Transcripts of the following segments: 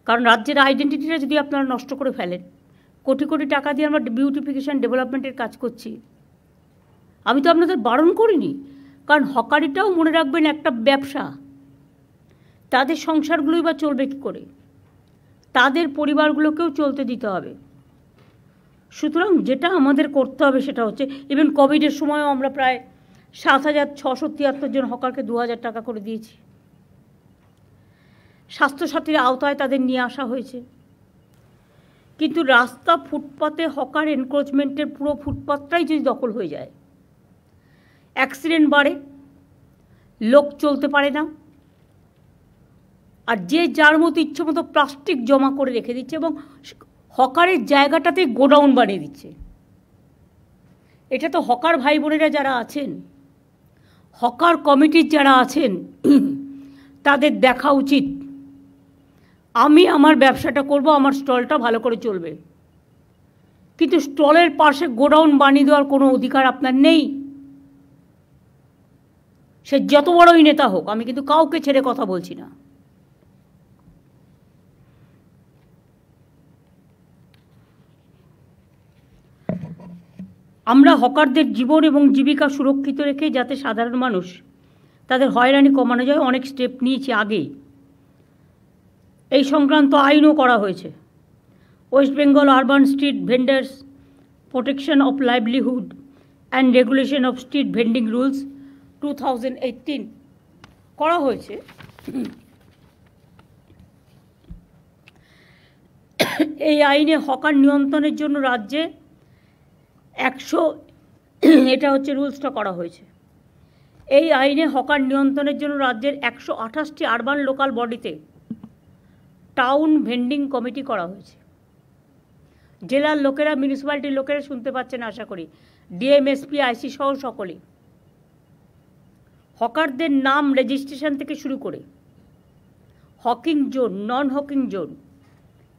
কারণ রাজ্যের আইডেন্টিটিটা যদি আপনারা নষ্ট করে ফেলেন, কোটি কোটি টাকা দিয়ে আমরা বিউটিফিকেশান ডেভেলপমেন্টের কাজ করছি, আমি তো আপনাদের বারণ করিনি। কারণ হকারিটাও মনে রাখবেন একটা ব্যবসা, তাদের সংসারগুলোই বা চলবে কী করে, তাদের পরিবারগুলোকেও চলতে দিতে হবে। সুতরাং যেটা আমাদের করতে হবে সেটা হচ্ছে, ইভেন কোভিডের সময়ও আমরা প্রায় 7,673 জন হকারকে 2,000 টাকা করে দিয়েছি। স্বাস্থ্যসাথীর আওতায় তাদের নিয়ে আসা হয়েছে। কিন্তু রাস্তা ফুটপাতে হকার এনক্রোচমেন্টের পুরো ফুটপাতটাই যদি দখল হয়ে যায়, অ্যাক্সিডেন্ট বাড়ে, লোক চলতে পারে না, আর যে যার মতো ইচ্ছে মতো প্লাস্টিক জমা করে রেখে দিচ্ছে এবং হকারের জায়গাটাতে গোডাউন বানিয়ে দিচ্ছে। এটা তো হকার ভাই বোনেরা যারা আছেন, হকার কমিটির যারা আছেন, তাদের দেখা উচিত। আমি আমার ব্যবসাটা করব, আমার স্টলটা ভালো করে চলবে, কিন্তু স্টলের পাশে গোডাউন বানিয়ে দেওয়ার কোনো অধিকার আপনার নেই। সে যত বড়ই নেতা হোক, আমি কিন্তু কাউকে ছেড়ে কথা বলছি না। আমরা হকারদের জীবন এবং জীবিকা সুরক্ষিত রেখে যাতে সাধারণ মানুষ তাদের হয়রানি কমানো যায়, অনেক স্টেপ নিয়েছি আগেই। এই সংক্রান্ত আইনও করা হয়েছে। West Bengal urban street vendors protection of livelihood and regulation of street vending rules 2018 করা হয়েছে। এই আইনে হকার নিয়ন্ত্রণের জন্য রাজ্যে 100, এটা হচ্ছে রুলসটা করা হয়েছে। এই আইনে হকার নিয়ন্ত্রণের জন্য রাজ্যের 128টি আরবান লোকাল বডিতে টাউন ভেন্ডিং কমিটি করা হয়েছে। জেলার লোকেরা, মিউনিসিপ্যালিটির লোকেরা শুনতে পাচ্ছেন আশা করি, ডিএম, এসপি, আইসি সহ সকলে। হকারদের নাম রেজিস্ট্রেশন থেকে শুরু করে হকিং জোন, নন হকিং জোন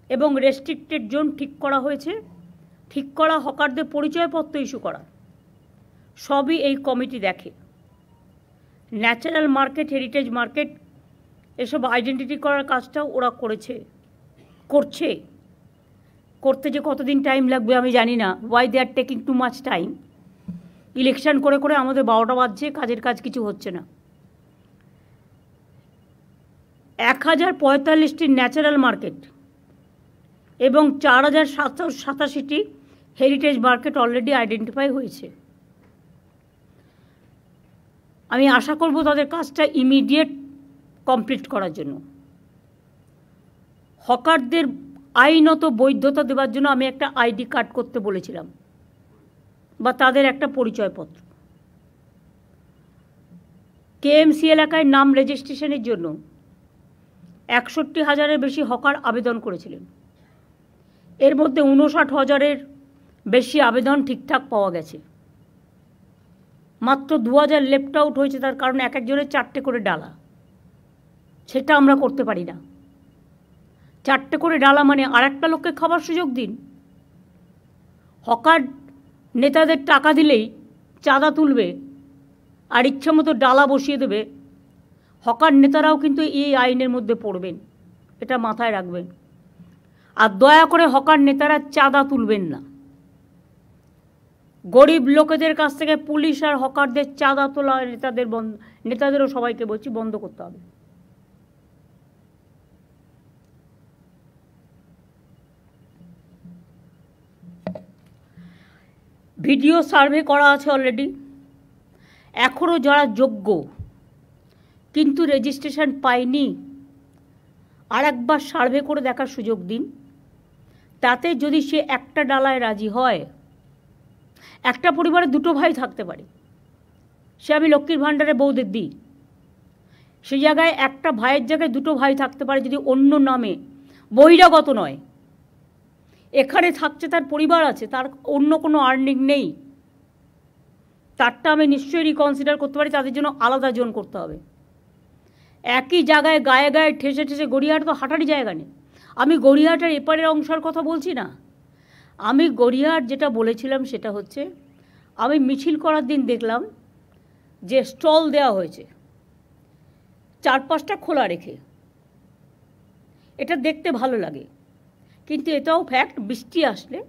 এবং রেস্ট্রিক্টেড জোন ঠিক করা হয়েছে। ঠিক করা হকারদের পরিচয়পত্র ইস্যু করা, সবই এই কমিটি দেখে। ন্যাচারাল মার্কেট, হেরিটেজ মার্কেট, এসব আইডেন্টিটি করার কাজটাও ওরা করছে। করতে যে কতদিন টাইম লাগবে আমি জানি না। Why they are taking too much time. Election করে করে আমাদের 12টা বাজছে, কাজের কাজ কিছু হচ্ছে না। 1045টি ন্যাচারাল মার্কেট এবং 4,787টি হেরিটেজ মার্কেট অলরেডি আইডেন্টিফাই হয়েছে। আমি আশা করব তাদের কাজটা ইমিডিয়েট কমপ্লিট করার জন্য। হকারদের আইনত বৈধতা দেওয়ার জন্য আমি একটা আইডি কার্ড করতে বলেছিলাম, বা তাদের একটা পরিচয়পত্র। কেএমসি এলাকায় নাম রেজিস্ট্রেশনের জন্য 61,000-এর বেশি হকার আবেদন করেছিলেন। এর মধ্যে 59,000-এর বেশি আবেদন ঠিকঠাক পাওয়া গেছে। মাত্র 2,000 লেফট আউট হয়েছে, তার কারণ এক একজনের 4টে করে ডালা। সেটা আমরা করতে পারি না। 4টে করে ডালা মানে আর একটা লোককে খাবার সুযোগ দিন। হকার নেতাদের টাকা দিলেই চাঁদা তুলবে আর ইচ্ছা মতো ডালা বসিয়ে দেবে। হকার নেতারাও কিন্তু এই আইনের মধ্যে পড়বেন, এটা মাথায় রাখবেন। আর দয়া করে হকার নেতারা চাঁদা তুলবেন না। গরিব লোকেদের কাছ থেকে পুলিশ আর হকারদের চাঁদা তোলা নেতাদেরও সবাইকে বলছি বন্ধ করতে হবে। ভিডিও সার্ভে করা আছে অলরেডি। এখনও যারা যোগ্য কিন্তু রেজিস্ট্রেশন পায়নি, আর একবার সার্ভে করে দেখার সুযোগ দিন। তাতে যদি সে একটা ডালায় রাজি হয়, একটা পরিবারে 2টো ভাই থাকতে পারে, সে আমি লক্ষ্মীর ভাণ্ডারে বউদের দিই, সেই জায়গায় একটা ভাইয়ের জায়গায় 2টো ভাই থাকতে পারে যদি অন্য নামে, বহিরাগত নয়। এখানে থাকছে, তার পরিবার আছে, তার অন্য কোনো আর্নিং নেই, তারটা আমি নিশ্চয়ই রিকনসিডার করতে পারি। তাদের জন্য আলাদা জোন করতে হবে। একই জায়গায় গায়ে গায়ে ঠেসে ঠেসে, গড়িয়াহাট তো হাঁটারই জায়গা নেই। আমি গড়িয়াহাটের এপারের অংশের কথা বলছি না। আমি গড়িয়াহাট যেটা বলেছিলাম সেটা হচ্ছে, আমি মিছিল করার দিন দেখলাম যে স্টল দেওয়া হয়েছে 4-5টা খোলা রেখে, এটা দেখতে ভালো লাগে, কিন্তু এটাও ফ্যাক্ট, বৃষ্টি আসলে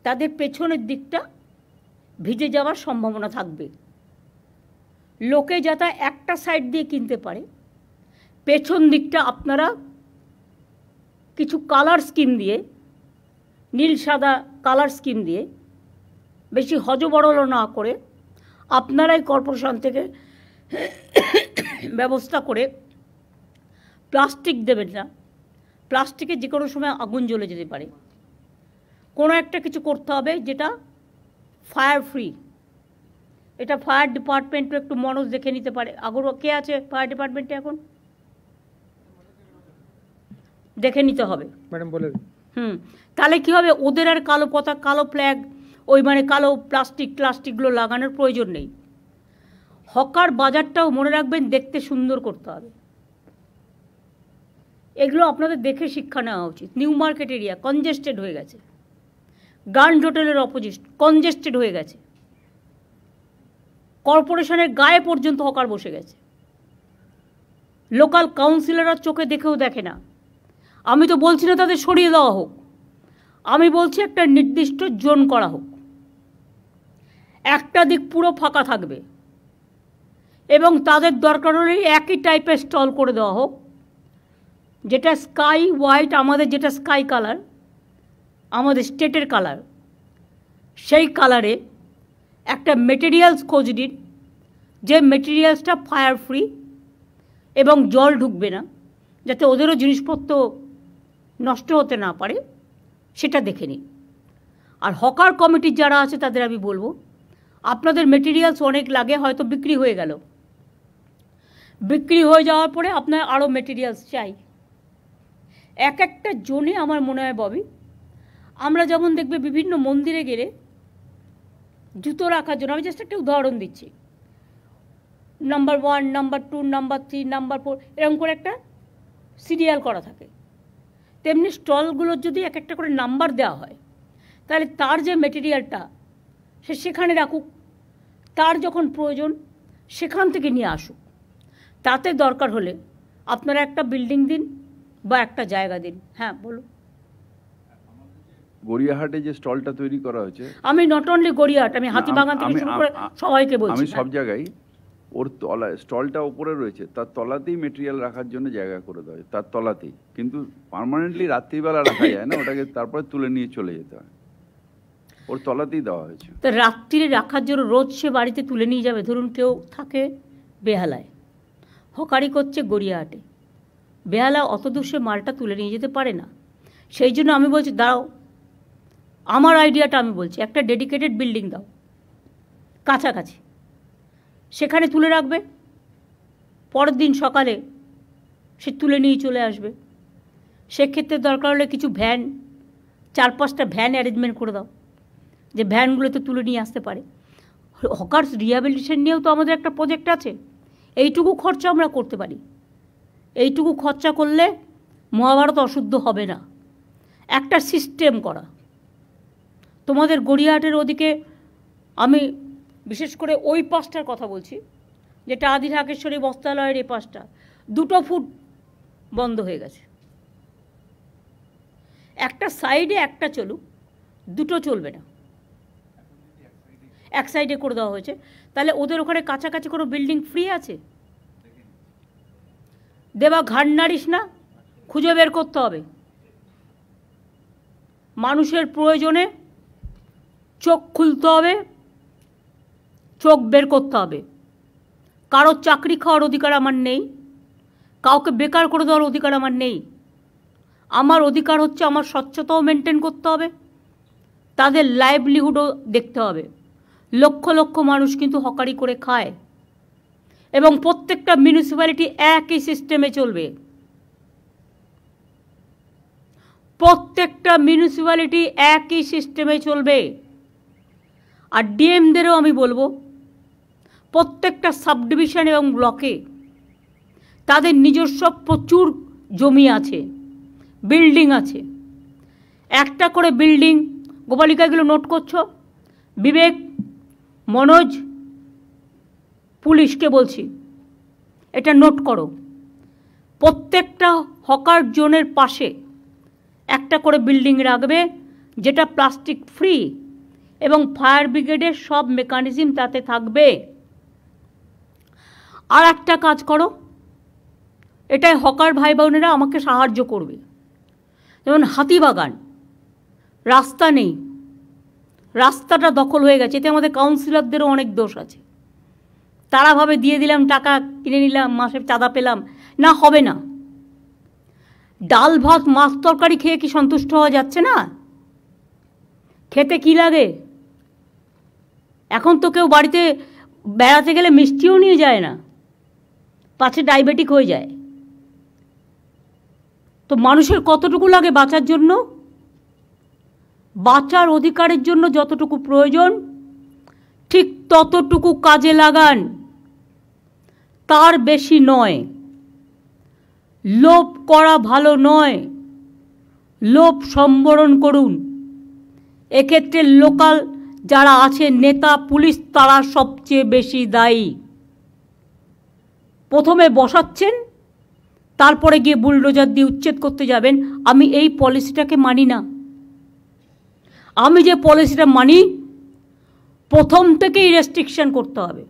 তাদের পেছনের দিকটা ভিজে যাওয়ার সম্ভাবনা থাকবে। লোকে যাতে একটা সাইড দিয়ে কিনতে পারে, পেছন দিকটা আপনারা কিছু কালার স্কিম দিয়ে, নীল সাদা কালার স্কিম দিয়ে, বেশি হজবরল না করে আপনারাই কর্পোরেশন থেকে ব্যবস্থা করে প্লাস্টিক দেবেন না। প্লাস্টিকে যে কোনো সময় আগুন জ্বলে যেতে পারে। কোনো একটা কিছু করতে হবে যেটা ফায়ার ফ্রি। এটা ফায়ার ডিপার্টমেন্টও একটু মনোজ দেখে নিতে পারে। কে আছে ফায়ার ডিপার্টমেন্টে এখন? দেখে নিতে হবে ম্যাডাম, বলে দিন। তাহলে কী হবে, ওদের আর কালো পতাকা, কালো ফ্ল্যাগ, ওই মানে কালো প্লাস্টিকগুলো লাগানোর প্রয়োজন নেই। হকার বাজারটাও মনে রাখবেন দেখতে সুন্দর করতে হবে। এগুলো আপনাদের দেখে শিক্ষা নেওয়া উচিত। নিউ মার্কেট এরিয়া কনজেস্টেড হয়ে গেছে, গার্ড হোটেলের অপোজিট কনজেস্টেড হয়ে গেছে, কর্পোরেশনের গায়ে পর্যন্ত হকার বসে গেছে। লোকাল কাউন্সিলররা চোখে দেখেও দেখে না। আমি তো বলছি না তাদের সরিয়ে দেওয়া হোক, আমি বলছি একটা নির্দিষ্ট জোন করা হোক, একটা দিক পুরো ফাঁকা থাকবে এবং তাদের দরকার হলে একই টাইপের স্টল করে দেওয়া হোক, যেটা স্কাই হোয়াইট, আমাদের যেটা স্কাই কালার, আমাদের স্টেটের কালার, সেই কালারে একটা মেটেরিয়ালস খোঁজ দিন, যে মেটেরিয়ালসটা ফায়ার ফ্রি এবং জল ঢুকবে না, যাতে ওদেরও জিনিসপত্র নষ্ট হতে না পারে, সেটা দেখে নিন। আর হকার কমিটির যারা আছে তাদের আমি বলবো, আপনাদের মেটেরিয়ালস অনেক লাগে, হয়তো বিক্রি হয়ে গেল, বিক্রি হয়ে যাওয়ার পরে আপনার আরও মেটেরিয়ালস চাই। এক একটা জোনে আমার মনে হয় ববি, আমরা যেমন দেখবে বিভিন্ন মন্দিরে গেলে জুতো রাখার জন্য, আমি জাস্ট একটা উদাহরণ দিচ্ছি, নাম্বার 1, নাম্বার 2, নাম্বার 3, নাম্বার 4 এরকম করে একটা সিরিয়াল করা থাকে। তেমনি স্টলগুলোর যদি এক একটা করে নাম্বার দেওয়া হয়, তাহলে তার যে মেটেরিয়ালটা সে সেখানে রাখুক, তার যখন প্রয়োজন সেখান থেকে নিয়ে আসুক। তাতে দরকার হলে আপনারা একটা বিল্ডিং দিন বা একটা জায়গা দিন। হ্যাঁ বলুন। গড়িয়াহাটে যে স্টলটা তৈরি করা হয়েছে, আমি নট অনলি গড়িয়াহাট, আমি হাতিবাগান থেকে শুরু করে সবাইকে বলছি, আমি সব জায়গায় ওর তলায় স্টলটা ওপরে রয়েছে, তার তলাতেই মেটেরিয়াল রাখার জন্য জায়গা করে দেওয়া হয়, তার তলাতেই। কিন্তু পার্মানেন্টলি রাত্রিবেলা রাখা যায় না, ওটাকে তারপরে তুলে নিয়ে চলে যেতে হয়, ওর তলাতেই দেওয়া হয়েছে। তো রাত্রিরে রাখার জন্য রোজ সে বাড়িতে তুলে নিয়ে যাবে। ধরুন কেউ থাকে বেহালায়, হকারি করছে গড়িয়াহাটে, বেহালা অত দূর সে মালটা তুলে নিয়ে যেতে পারে না। সেই জন্য আমি বলছি দাও, আমার আইডিয়াটা আমি বলছি, একটা ডেডিকেটেড বিল্ডিং দাও কাছাকাছি, সেখানে তুলে রাখবে, পরের দিন সকালে সে তুলে নিয়ে চলে আসবে। সেক্ষেত্রে দরকার হলে কিছু ভ্যান, 4-5টা ভ্যান অ্যারেঞ্জমেন্ট করে দাও, যে ভ্যানগুলোতে তুলে নিয়ে আসতে পারে। হকার্স রিহ্যাবিলিটেশন নিয়েও তো আমাদের একটা প্রজেক্ট আছে, এইটুকু খরচা আমরা করতে পারি। এইটুকু খরচা করলে মহাভারত অশুদ্ধ হবে না। একটা সিস্টেম করা, তোমাদের গড়িয়াহাটের ওদিকে, আমি বিশেষ করে ওই পাশটার কথা বলছি, যেটা আদি ঢাকেশ্বরী বস্ত্রালয়ের এই পাশটা, 2 ফুট বন্ধ হয়ে গেছে। একটা সাইডে একটা চলুক, 2টো চলবে না, এক সাইডে করে দেওয়া হয়েছে। তাহলে ওদের ওখানে কাছাকাছি কোনো বিল্ডিং ফ্রি আছে? দেবা ঘাড় নাড়িস না, খুঁজে বের করতে হবে। মানুষের প্রয়োজনে চোখ খুলতে হবে, চোখ বের করতে হবে। কারো চাকরি খাওয়ার অধিকার আমার নেই, কাউকে বেকার করে দেওয়ার অধিকার আমার নেই। আমার অধিকার হচ্ছে আমার স্বচ্ছতাও মেনটেন করতে হবে, তাদের লাইভলিহুডও দেখতে হবে। লক্ষ লক্ষ মানুষ কিন্তু হকারি করে খায় এবং প্রত্যেকটা মিউনিসিপ্যালিটি একই সিস্টেমে চলবে। প্রত্যেকটা মিউনিসিপ্যালিটি একই সিস্টেমে চলবে। আর ডিএমদেরও আমি বলবো, প্রত্যেকটা সাব ডিভিশন এবং ব্লকে তাদের নিজস্ব প্রচুর জমি আছে, বিল্ডিং আছে। একটা করে বিল্ডিং, গোপালিকাগুলো নোট করছো, বিবেক, মনোজ, পুলিশকে বলছি এটা নোট করো। প্রত্যেকটা হকার জোনের পাশে একটা করে বিল্ডিং রাখবে, যেটা প্লাস্টিক ফ্রি, এবং ফায়ার ব্রিগেডের সব মেকানিজম তাতে থাকবে। আর একটা কাজ করো, এটাই হকার ভাই বোনেরা আমাকে সাহায্য করবে। যেমন হাতিবাগান, রাস্তা নেই, রাস্তাটা দখল হয়ে গেছে, এতে আমাদের কাউন্সিলরদেরও অনেক দোষ আছে। তারা ভাবে দিয়ে দিলাম, টাকা কিনে নিলাম, মাসে চাঁদা পেলাম, না, হবে না। ডাল ভাত মাছ তরকারি খেয়ে কি সন্তুষ্ট হওয়া যাচ্ছে না? খেতে কি লাগে? এখন তো কেউ বাড়িতে বেড়াতে গেলে মিষ্টিও নিয়ে যায় না, পাছে ডায়াবেটিক হয়ে যায়। তো মানুষের কতটুকু লাগে বাঁচার জন্য? বাঁচার অধিকারের জন্য যতটুকু প্রয়োজন ঠিক ততটুকু কাজে লাগান, তার বেশি নয়। লোভ করা ভালো নয়, লোভ সম্বরণ করুন। এক্ষেত্রে লোকাল যারা আছে, নেতা, পুলিশ, তারা সবচেয়ে বেশি দায়ী। প্রথমে বসাচ্ছেন, তারপরে গিয়ে বুলডোজার দিয়ে উচ্ছেদ করতে যাবেন। আমি এই পলিসিটাকে মানি না। আমি যে পলিসিটা মানি, প্রথম থেকেই রেস্ট্রিকশন করতে হবে।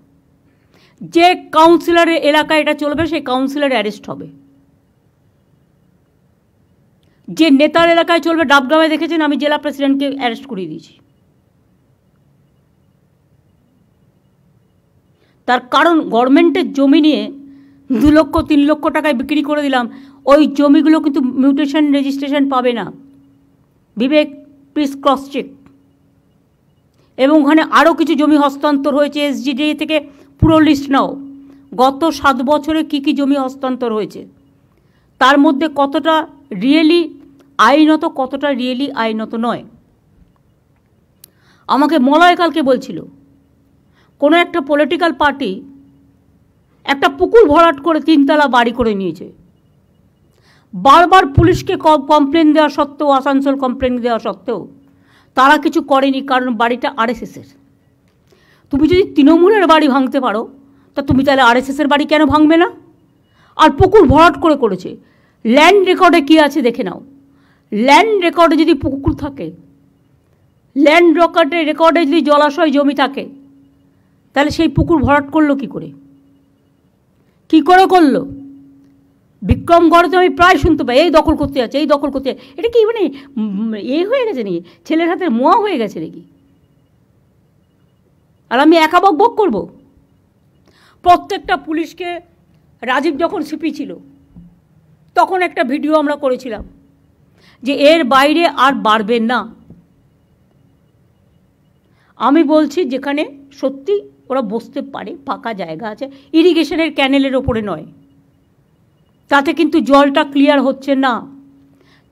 যে কাউন্সিলরের এলাকায় এটা চলবে সেই কাউন্সিলর অ্যারেস্ট হবে। যে নেতার এলাকায় চলবে, ডাবগ্রামে দেখেছেন আমি জেলা প্রেসিডেন্টকে অ্যারেস্ট করিয়ে দিয়েছি। তার কারণ গভর্নমেন্টের জমি নিয়ে 2 লক্ষ 3 লক্ষ টাকায় বিক্রি করে দিলাম, ওই জমিগুলো কিন্তু মিউটেশন রেজিস্ট্রেশন পাবে না। বিবেক, প্লিজ ক্রস চেক। এবং ওখানে আরও কিছু জমি হস্তান্তর হয়েছে, এসজিডি থেকে পুরো লিস্ট নাও। গত 7 বছরে কি কি জমি হস্তান্তর হয়েছে, তার মধ্যে কতটা রিয়েলি আইনত, কতটা রিয়েলি আইনত নয়। আমাকে মলয় কালকে বলছিল, কোনো একটা পলিটিক্যাল পার্টি একটা পুকুর ভরাট করে 3 তলা বাড়ি করে নিয়েছে। বারবার পুলিশকে কমপ্লেন দেওয়া সত্ত্বেও, আসানসোল কমপ্লেন দেওয়া সত্ত্বেও তারা কিছু করেনি, কারণ বাড়িটা আরএসএসের। তুমি যদি তৃণমূলের বাড়ি ভাঙতে পারো, তা তুমি তাহলে আরএসএসের বাড়ি কেন ভাঙবে না? আর পুকুর ভরাট করে করেছে। ল্যান্ড রেকর্ডে কী আছে দেখে নাও। ল্যান্ড রেকর্ডে যদি পুকুর থাকে, ল্যান্ড রেকর্ডে যদি জলাশয় জমি থাকে, তাহলে সেই পুকুর ভরাট করলো কি করে? কি করে করলো? বিক্রমগড়ে তো আমি প্রায় শুনতে পাই, এই দখল করতে যাচ্ছে, এই দখল করতে যাচ্ছে। এটা কি মানে হয়ে গেছে নাকি? ছেলের হাতের মোয়া হয়ে গেছে নাকি? আর আমি একা বক করব? প্রত্যেকটা পুলিশকে, রাজীব যখন সিপি ছিল তখন একটা ভিডিও আমরা করেছিলাম যে এর বাইরে আর বাড়বেন না। আমি বলছি যেখানে সত্যি ওরা বসতে পারে, ফাঁকা জায়গা আছে, ইরিগেশনের ক্যানেলের ওপরে নয়, তাতে কিন্তু জলটা ক্লিয়ার হচ্ছে না।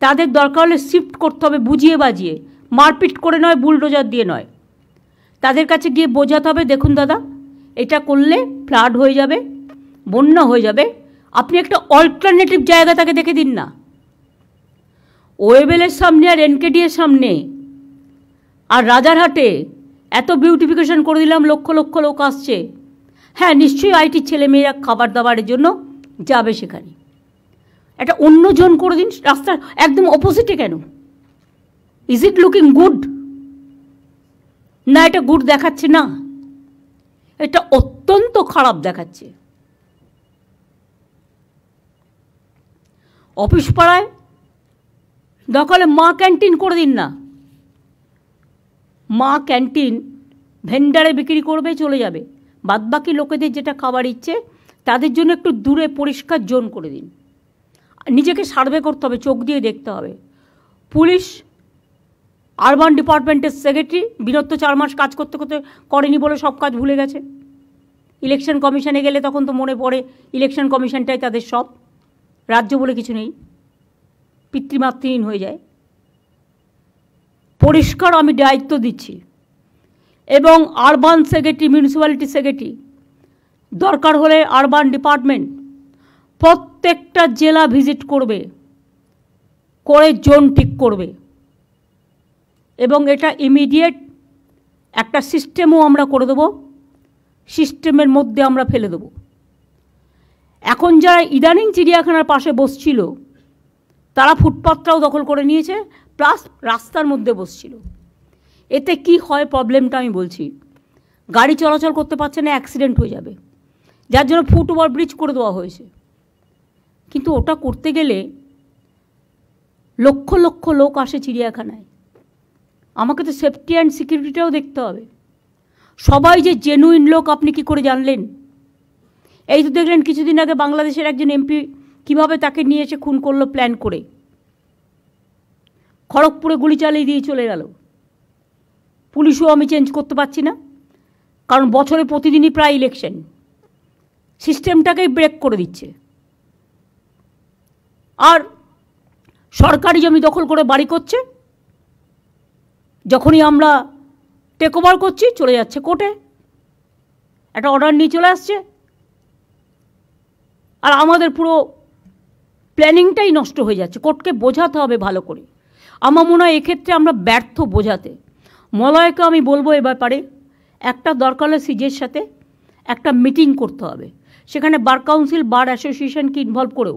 তাদের দরকার হলে শিফট করতে হবে, বুঝিয়ে বাজিয়ে, মারপিট করে নয়, বুলডোজার দিয়ে নয়। তাদের কাছে গিয়ে বোঝাতে হবে, দেখুন দাদা, এটা করলে ফ্লাড হয়ে যাবে, বন্যা হয়ে যাবে, আপনি একটা অল্টারনেটিভ জায়গা তাকে দেখে দিন না। ওয়েবেলের সামনে আর এনকেডির সামনে আর রাজারহাটে এত বিউটিফিকেশন করে দিলাম, লক্ষ লক্ষ লোক আসছে। হ্যাঁ, নিশ্চয়ই আইটির ছেলেমেয়েরা খাবার দাবারের জন্য যাবে সেখানে। একটা অন্য জোন করে দিন, রাস্তার একদম অপোজিটে কেন? Is it looking good? না, এটা গুড দেখাচ্ছে না, এটা অত্যন্ত খারাপ দেখাচ্ছে। অফিস পাড়ায় দরকার হলে মা ক্যান্টিন করে দিন না। মা ক্যান্টিন ভেন্ডারে বিক্রি করবে, চলে যাবে। বাদবাকি লোকেদের যেটা খাবার ইচ্ছে তাদের জন্য একটু দূরে পরিষ্কার জোন করে দিন। নিজেকে সার্ভে করতে হবে, চোখ দিয়ে দেখতে হবে। পুলিশ, আরবান ডিপার্টমেন্টের সেক্রেটারি বিগত 4 মাস কাজ করতে করতে করেনি বলে সব কাজ ভুলে গেছে। ইলেকশন কমিশনে গেলে তখন তো মনে পড়ে ইলেকশন কমিশনটাই তাদের সব, রাজ্য বলে কিছু নেই, পিতৃমাতৃহীন হয়ে যায়। পরিষ্কার আমি দায়িত্ব দিচ্ছি। এবং আরবান সেক্রেটারি, মিউনিসিপ্যালিটি সেক্রেটারি, দরকার হলে আরবান ডিপার্টমেন্ট প্রত্যেকটা জেলা ভিজিট করবে, করে জোন ঠিক করবে। এবং এটা ইমিডিয়েট একটা সিস্টেমও আমরা করে দেবো, সিস্টেমের মধ্যে আমরা ফেলে দেবো। এখন যারা ইদানিং চিড়িয়াখানার পাশে বসছিল তারা ফুটপাথটাও দখল করে নিয়েছে, প্লাস রাস্তার মধ্যে বসছিল। এতে কি হয় প্রবলেমটা আমি বলছি, গাড়ি চলাচল করতে পারছে না, অ্যাক্সিডেন্ট হয়ে যাবে, যার জন্য ফুট ওভার ব্রিজ করে দেওয়া হয়েছে। কিন্তু ওটা করতে গেলে লক্ষ লক্ষ লোক আসে চিড়িয়াখানায়, আমাকে তো সেফটি অ্যান্ড সিকিউরিটিটাও দেখতে হবে। সবাই যে জেনুইন লোক আপনি কি করে জানলেন? এই তো দেখলেন কিছুদিন আগে বাংলাদেশের একজন এমপি কিভাবে তাকে নিয়ে এসে খুন করলো প্ল্যান করে, খড়গপুরে গুলি চালিয়ে দিয়ে চলে গেল। পুলিশও আমি চেঞ্জ করতে পারছি না, কারণ বছরে প্রতিদিনই প্রায় ইলেকশন, সিস্টেমটাকেই ব্রেক করে দিচ্ছে। আর সরকারি জমি দখল করে বাড়ি করছে, যখনই আমরা টেক ওভার করছি চলে যাচ্ছে কোর্টে, একটা অর্ডার নিয়ে চলে আসছে, আর আমাদের পুরো প্ল্যানিংটাই নষ্ট হয়ে যাচ্ছে। কোর্টকে বোঝাতে হবে ভালো করে। আমার মনে হয় এক্ষেত্রে আমরা ব্যর্থ বোঝাতে। মলয়কে আমি বলবো এ ব্যাপারে একটা দরকার হলে সিজের সাথে একটা মিটিং করতে হবে, সেখানে বার কাউন্সিল, বার অ্যাসোসিয়েশনকে ইনভলভ করেও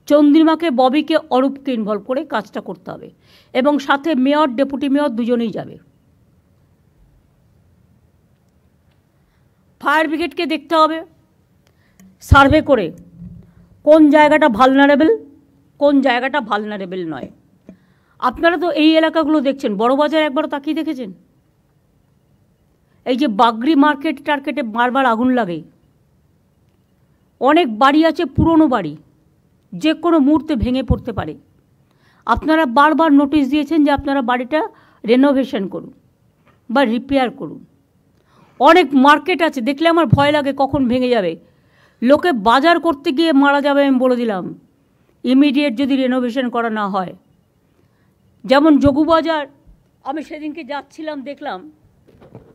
চন্দ্রিমাকে, ববিকে, অরূপকে ইনভলভ করে কাজটা করতে হবে, এবং সাথে মেয়র, ডেপুটি মেয়র দুজনেই যাবে। ফায়ার ব্রিগেডকে দেখতে হবে সার্ভে করে কোন জায়গাটা ভালনারেবল, কোন জায়গাটা ভালনারেবল নয়। আপনারা তো এই এলাকাগুলো দেখছেন, বড়বাজার একবারও তাকিয়ে দেখেছেন? এই যে বাগরি মার্কেট টার্কেটে বারবার আগুন লাগে, অনেক বাড়ি আছে পুরনো বাড়ি, যে কোনো মুহূর্তে ভেঙে পড়তে পারে। আপনারা বারবার নোটিশ দিয়েছেন যে আপনারা বাড়িটা রেনোভেশন করুন বা রিপেয়ার করুন। অনেক মার্কেট আছে দেখলে আমার ভয় লাগে কখন ভেঙে যাবে, লোকে বাজার করতে গিয়ে মারা যাবে, আমি বলে দিলাম, ইমিডিয়েট যদি রেনোভেশন করা না হয়। যেমন যোগুবাজার, আমি সেদিনকে যাচ্ছিলাম দেখলাম,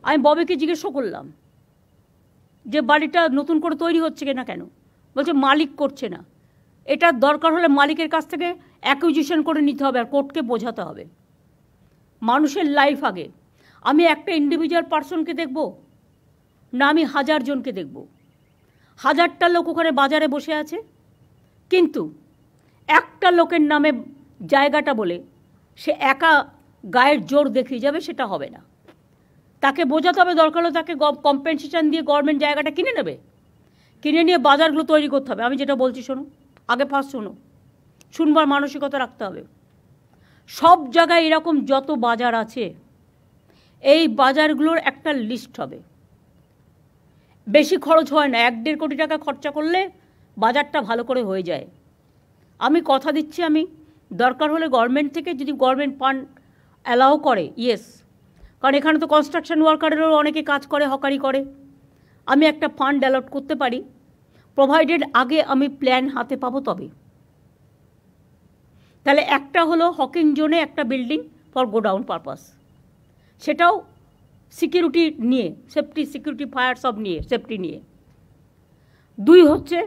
আমি ববিকে জিজ্ঞেস করলাম যে বাড়িটা নতুন করে তৈরি হচ্ছে কিনা, কেন? বলছে মালিক করছে না। এটার দরকার হলে মালিকের কাছ থেকে অ্যাকুইজিশন করে নিতে হবে, আর কোর্টকে বোঝাতে হবে। মানুষের লাইফ আগে। আমি একটা ইন্ডিভিজুয়াল পার্সনকে দেখব না আমি 1000 জনকে দেখব? 1000টা লোক ওখানে বাজারে বসে আছে, কিন্তু একটা লোকের নামে জায়গাটা বলে সে একা গায়ের জোর দেখিয়ে যাবে, সেটা হবে না। তাকে বোঝাতে হবে, দরকার হলে তাকে কম্পেনসেশন দিয়ে গভর্নমেন্ট জায়গাটা কিনে নেবে, কিনে নিয়ে বাজারগুলো তৈরি করতে হবে। আমি যেটা বলছি শোনো, আগে ফার্স্ট শোনো, শুনবার মানসিকতা রাখতে হবে। সব জায়গায় এরকম যত বাজার আছে, এই বাজারগুলোর একটা লিস্ট হবে। বেশি খরচ হয় না, 1-1.5 কোটি টাকা খরচা করলে বাজারটা ভালো করে হয়ে যায়। আমি কথা দিচ্ছি, আমি দরকার হলে গভর্নমেন্ট থেকে যদি গভর্নমেন্ট ফান্ড অ্যালাউ করে, ইয়েস, কারণ এখানে তো কনস্ট্রাকশন ওয়ার্কারেরও অনেকে কাজ করে, হকারি করে, আমি একটা ফান্ড অ্যালট করতে পারি, প্রোভাইডেড আগে আমি প্ল্যান হাতে পাবো তবে। তাহলে একটা হলো হকিং জোনে একটা বিল্ডিং ফর গোডাউন পারপাস, সেটাও সিকিউরিটি নিয়ে, সেফটি, সিকিউরিটি, ফায়ার সব নিয়ে, সেফটি নিয়ে। 2 হচ্ছে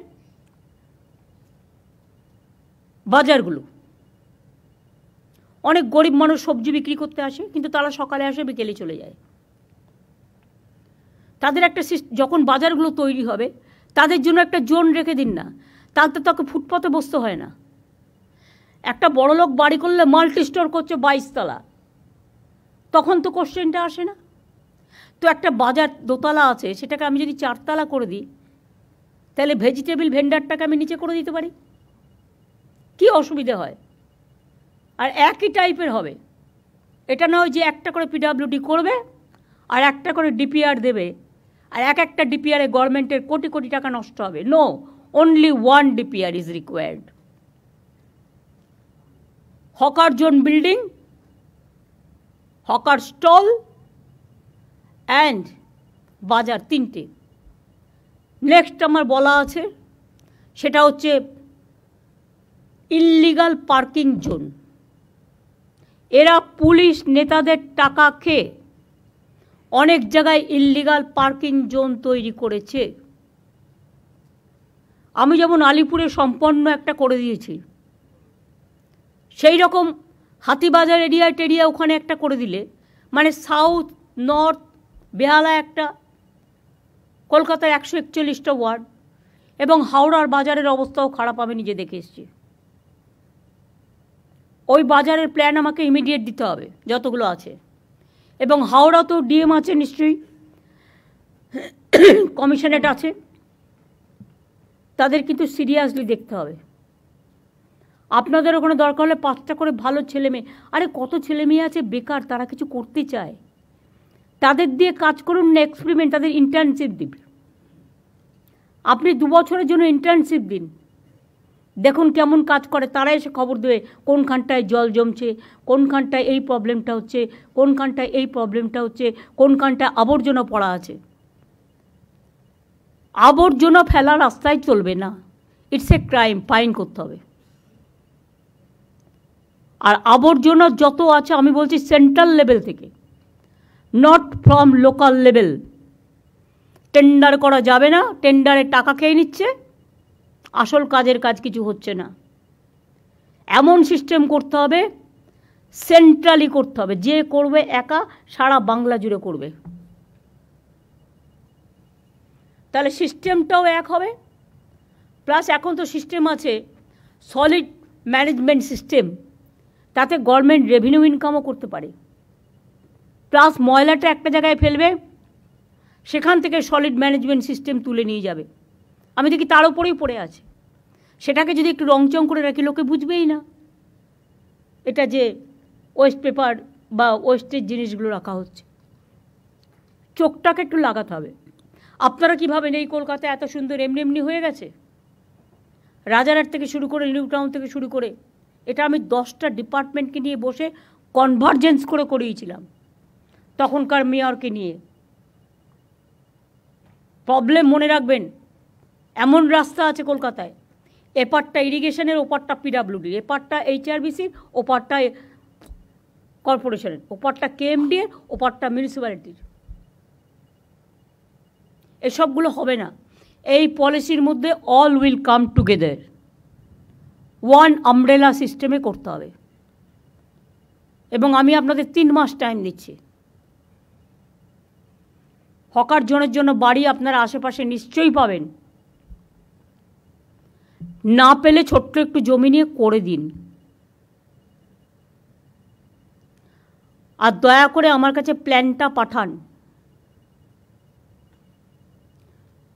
বাজারগুলো। অনেক গরিব মানুষ সবজি বিক্রি করতে আসে, কিন্তু তারা সকালে আসে, বিকেলে চলে যায়। তাদের একটা যখন বাজারগুলো তৈরি হবে তাদের জন্য একটা জোন রেখে দিন না, তাতে তাকে ফুটপাতে বসতে হয় না। একটা বড়লোক বাড়ি করলে মাল্টি স্টোর করছে 22 তলা, তখন তো কোশ্চেনটা আসে না। তো একটা বাজার 2 তলা আছে, সেটাকে আমি যদি 4 তলা করে দিই, তাহলে ভেজিটেবল ভেন্ডারটাকে আমি নিচে করে দিতে পারি, কি অসুবিধে হয়? আর একই টাইপের হবে, এটা নয় যে একটা করে পিডব্লিউডি করবে আর একটা করে ডিপিআর দেবে, আর একটা ডিপিআরে গভর্নমেন্টের কোটি কোটি টাকা নষ্ট হবে। No, only 1 DPR is required. Hawker zone building, hawker stall and বাজার, 3টে। নেক্সট আমার বলা আছে সেটা হচ্ছে ইললিগাল পার্কিং জোন। এরা পুলিশ নেতাদের টাকা খেয়ে অনেক জায়গায় ইললিগাল পার্কিং জোন তৈরি করেছে। আমি যেমন আলিপুরে সম্পন্ন একটা করে দিয়েছি, সেই রকম হাতিবাজার এরিয়া টেরিয়া ওখানে একটা করে দিলে, মানে সাউথ, নর্থ, বেহালা একটা, কলকাতার 141টা ওয়ার্ড, এবং হাওড়ার বাজারের অবস্থাও খারাপ, আমি নিজে দেখে এসেছি। ওই বাজারের প্ল্যান আমাকে ইমিডিয়েট দিতে হবে যতগুলো আছে। এবং হাওড়া তো ডিএম আছে নিশ্চয়ই, কমিশনারেট আছে, তাদের কিন্তু সিরিয়াসলি দেখতে হবে। আপনাদের ওখানে দরকার হলে 5টা করে ভালো ছেলে মেয়ে, আরে কত ছেলে মেয়ে আছে বেকার, তারা কিছু করতে চায়, তাদের দিয়ে কাজ করুন না, এক্সপেরিমেন্ট, তাদের ইন্টার্নশিপ দিন। আপনি 2 বছরের জন্য ইন্টার্নশিপ দিন, দেখুন কেমন কাজ করে, তারা এসে খবর দেবে কোনখানটায় জল জমছে, কোনখানটায় এই প্রবলেমটা হচ্ছে, কোনখানটায় এই প্রবলেমটা হচ্ছে, কোনখানটায় আবর্জনা পড়া আছে। আবর্জনা ফেলা রাস্তায় চলবে না, ইটস এ ক্রাইম, ফাইন করতে হবে। আর আবর্জনা যত আছে আমি বলছি সেন্ট্রাল লেভেল থেকে, not from local level. Tender করা যাবে না, টেন্ডারে টাকা খেয়ে নিচ্ছে, আসল কাজের কাজ কিছু হচ্ছে না। এমন সিস্টেম করতে হবে, সেন্ট্রালি করতে হবে, যে করবে একা সারা বাংলা জুড়ে করবে, তাহলে সিস্টেমটাও এক হবে। প্লাস এখন তো সিস্টেম আছে সলিড ম্যানেজমেন্ট সিস্টেম, তাতে গভর্নমেন্ট রেভিনিউ ইনকামও করতে পারে। প্লাস ময়লাটা একটা জায়গায় ফেলবে, সেখান থেকে সলিড ম্যানেজমেন্ট সিস্টেম তুলে নিয়ে যাবে। আমি দেখি তার উপরেই পড়ে আছে, সেটাকে যদি একটু রংচং করে রাখি লোকে বুঝবেই না এটা যে ওয়েস্ট পেপার বা ওয়েস্টের জিনিসগুলো রাখা হচ্ছে। চোখটাকে একটু লাগাতে হবে। আপনারা কী ভাবেন এই কলকাতা এত সুন্দর এমনি এমনি হয়ে গেছে? রাজারহাট থেকে শুরু করে নিউ টাউন থেকে শুরু করে, এটা আমি 10টা ডিপার্টমেন্টকে নিয়ে বসে কনভার্জেন্স করে করিয়েছিলাম তখনকার মেয়রকে নিয়ে। প্রবলেম মনে রাখবেন, এমন রাস্তা আছে কলকাতায়, এপারটা ইরিগেশনের, ওপারটা পিডাব্লিউডির, এপারটা এইচআরবিসির, ওপারটা কর্পোরেশনের, ওপারটা কেএমডির, ওপারটা মিউনিসিপ্যালিটির। এসবগুলো হবে না। এই পলিসির মধ্যে all will come together, one umbrella সিস্টেমে করতে হবে। এবং আমি আপনাদের 3 মাস টাইম দিচ্ছি। হকার জোনের জন্য বাড়ি আপনারা আশেপাশে নিশ্চয়ই পাবেন, না পেলে ছোট্ট একটু জমি নিয়ে করে দিন। আর দয়া করে আমার কাছে প্ল্যানটা পাঠান।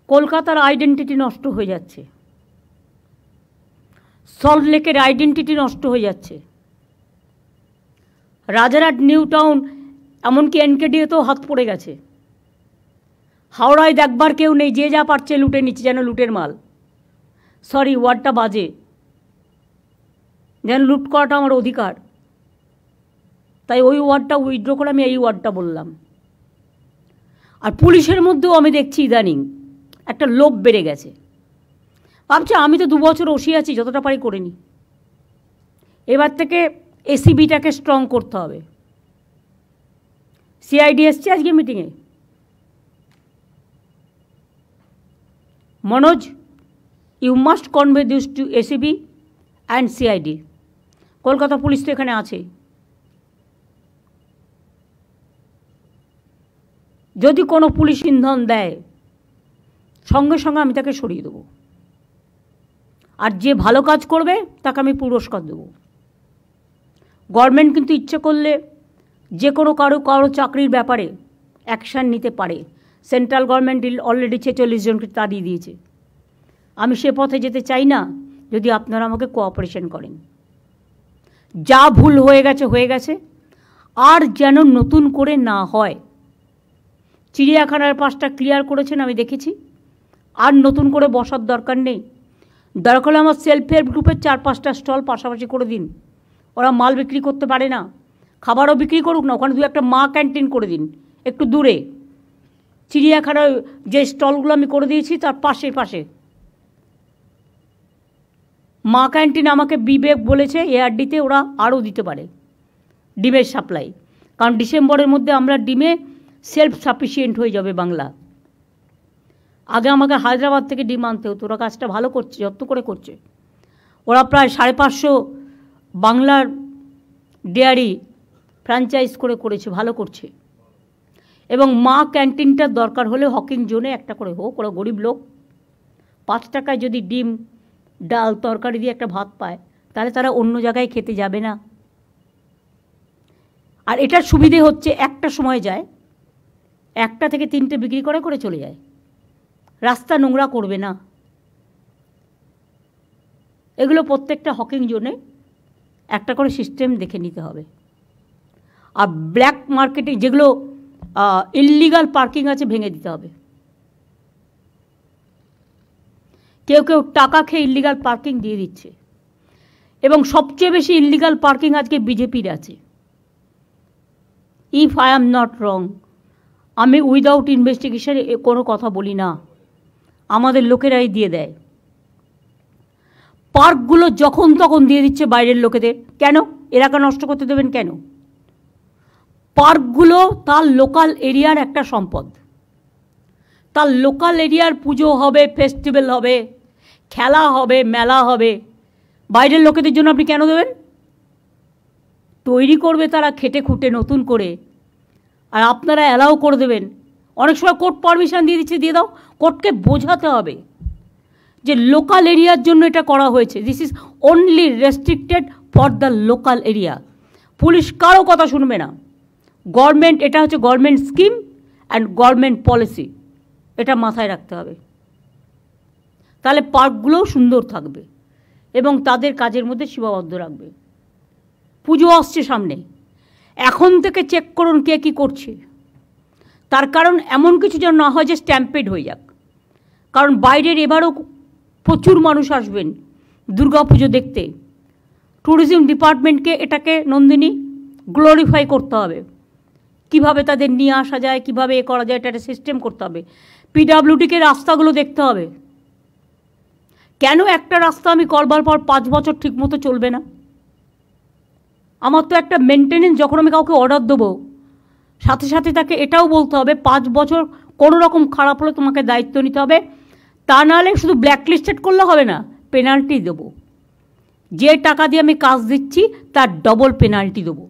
কলকাতার আইডেন্টিটি নষ্ট হয়ে যাচ্ছে, সল্টলেকের আইডেন্টিটি নষ্ট হয়ে যাচ্ছে, রাজারহাট, নিউ টাউন, এমনকি এনকেডিতেও হাত পড়ে গেছে। হাওড়ায় দেখবার কেউ নেই, যে যা পারছে লুটে নিচ্ছে, যেন লুটের মাল। সরি, ওয়ার্ডটা বাজে, যেন লুট করাটা আমার অধিকার, তাই ওই ওয়ার্ডটা উইথড্র করে আমি এই ওয়ার্ডটা বললাম। আর পুলিশের মধ্যেও আমি দেখছি ইদানিং একটা লোভ বেড়ে গেছে। ভাবছি আমি তো 2 বছর ওসি আছি, যতটা পারি করে নিই। এবার থেকে এসিবিটাকে স্ট্রং করতে হবে। সিআইডি এসছে আজকে মিটিংয়ে। Manoj, you must convey this to ACB and CID. Kolkata police তো এখানে আছে। যদি কোনো পুলিশ ইন্ধন দেয়, সঙ্গে সঙ্গে আমি তাকে সরিয়ে দেবো। আর যে ভালো কাজ করবে তাকে আমি পুরস্কার দেবো। গভর্নমেন্ট কিন্তু ইচ্ছে করলে যে কোনো কারো চাকরির ব্যাপারে অ্যাকশান নিতে পারে। সেন্ট্রাল গভর্নমেন্ট অলরেডি 46 জনকে তাড়িয়ে দিয়েছে। আমি সে পথে যেতে চাই না, যদি আপনারা আমাকে কোঅপারেশন করেন। যা ভুল হয়ে গেছে হয়ে গেছে, আর যেন নতুন করে না হয়। চিড়িয়াখানার পাশটা ক্লিয়ার করেছেন, আমি দেখেছি, আর নতুন করে বসার দরকার নেই। দরকার হলে আমার সেলফ হেল্প গ্রুপের 4-5টা স্টল পাশাপাশি করে দিন। ওরা মাল বিক্রি করতে পারে না, খাবারও বিক্রি করুক না, ওখানে 2-একটা মা ক্যান্টিন করে দিন একটু দূরে। চিড়িয়াখানার যে স্টলগুলো আমি করে দিয়েছি তার পাশে মা ক্যান্টিন আমাকে বিবেক বলেছে এআরডিতে ওরা আরও দিতে পারে ডিমের সাপ্লাই, কারণ ডিসেম্বরের মধ্যে আমরা ডিমে সেলফ সাফিসিয়েন্ট হয়ে যাবে বাংলা। আগে আমাকে হায়দ্রাবাদ থেকে ডিম আনতে হতো, ওরা কাজটা ভালো করছে, যত্ন করে করছে। ওরা প্রায় 550 বাংলার ডেয়ারি ফ্র্যাঞ্চাইজ করেছে, ভালো করছে। এবং মা ক্যান্টিনটার দরকার হলে হকিং জোনে একটা করে হোক, ওরা গরিব লোক, 5 টাকায় যদি ডিম ডাল তরকারি দিয়ে একটা ভাত পায়, তাহলে তারা অন্য জায়গায় খেতে যাবে না? আর এটার সুবিধে হচ্ছে একটা সময় যায়, 1টা থেকে 3টে বিক্রি করে চলে যায়, রাস্তা নোংরা করবে না। এগুলো প্রত্যেকটা হকিং জোনে একটা করে সিস্টেম দেখে নিতে হবে। আর ব্ল্যাক মার্কেটে যেগুলো ইললিগাল পার্কিং আছে ভেঙে দিতে হবে। কেউ কেউ টাকা খেয়ে ইললিগাল পার্কিং দিয়ে দিচ্ছে, এবং সবচেয়ে বেশি ইললিগাল পার্কিং আজকে বিজেপির আছে। If I am not wrong, আমি উইদাউট ইনভেস্টিগেশন কোনো কথা বলি না, আমাদের লোকেরাই দিয়ে দেয়। পার্কগুলো যখন তখন দিয়ে দিচ্ছে বাইরের লোকেদের। কেন? এলাকা নষ্ট করতে দেবেন কেন? পার্কগুলো তার লোকাল এরিয়ার একটা সম্পদ, তার লোকাল এরিয়ার পুজো হবে, ফেস্টিভ্যাল হবে, খেলা হবে, মেলা হবে, বাইরের লোকেদের জন্য আপনি কেন দেবেন? তৈরি করবে তারা খেটে খুঁটে নতুন করে, আর আপনারা অ্যালাউ করে দেবেন। অনেক সময় কোর্ট পারমিশন দিয়ে দিচ্ছে, দিয়ে দাও। কোর্টকে বোঝাতে হবে যে লোকাল এরিয়ার জন্য এটা করা হয়েছে, this is only restricted for the local area. Police কারো কথা শুনবে না। গভর্নমেন্ট, এটা হচ্ছে government scheme and government policy, এটা মাথায় রাখতে হবে। তাহলে পার্কগুলোও সুন্দর থাকবে এবং তাদের কাজের মধ্যে সীমাবদ্ধ রাখবে। পুজো আসছে সামনে, এখন থেকে চেক করুন কে কী করছে। তার কারণ এমন কিছু যেন না হয় যে স্ট্যাম্পেড হয়ে যাক, কারণ বাইরের এবারও প্রচুর মানুষ আসবেন দুর্গা পুজো দেখতে। ট্যুরিজম ডিপার্টমেন্টকে এটাকে নন্দিনী গ্লোরিফাই করতে হবে, কিভাবে তাদের নিয়ে আসা যায়, কিভাবে এ করা যায়, এটা একটা সিস্টেম করতে হবে। পিডাব্লিউডিকে রাস্তাগুলো দেখতে হবে। কেন একটা রাস্তা আমি করবার পর 5 বছর ঠিকমতো চলবে না? আমার তো একটা মেনটেনেন্স, যখন আমি কাউকে অর্ডার দেবো সাথে সাথে তাকে এটাও বলতে হবে 5 বছর কোনো রকম খারাপ হলে তোমাকে দায়িত্ব নিতে হবে। তা নাহলে শুধু ব্ল্যাকলিস্টেড করলে হবে না, পেনাল্টি দেবো। যে টাকা দিয়ে আমি কাজ দিচ্ছি তার ডবল পেনাল্টি দেবো।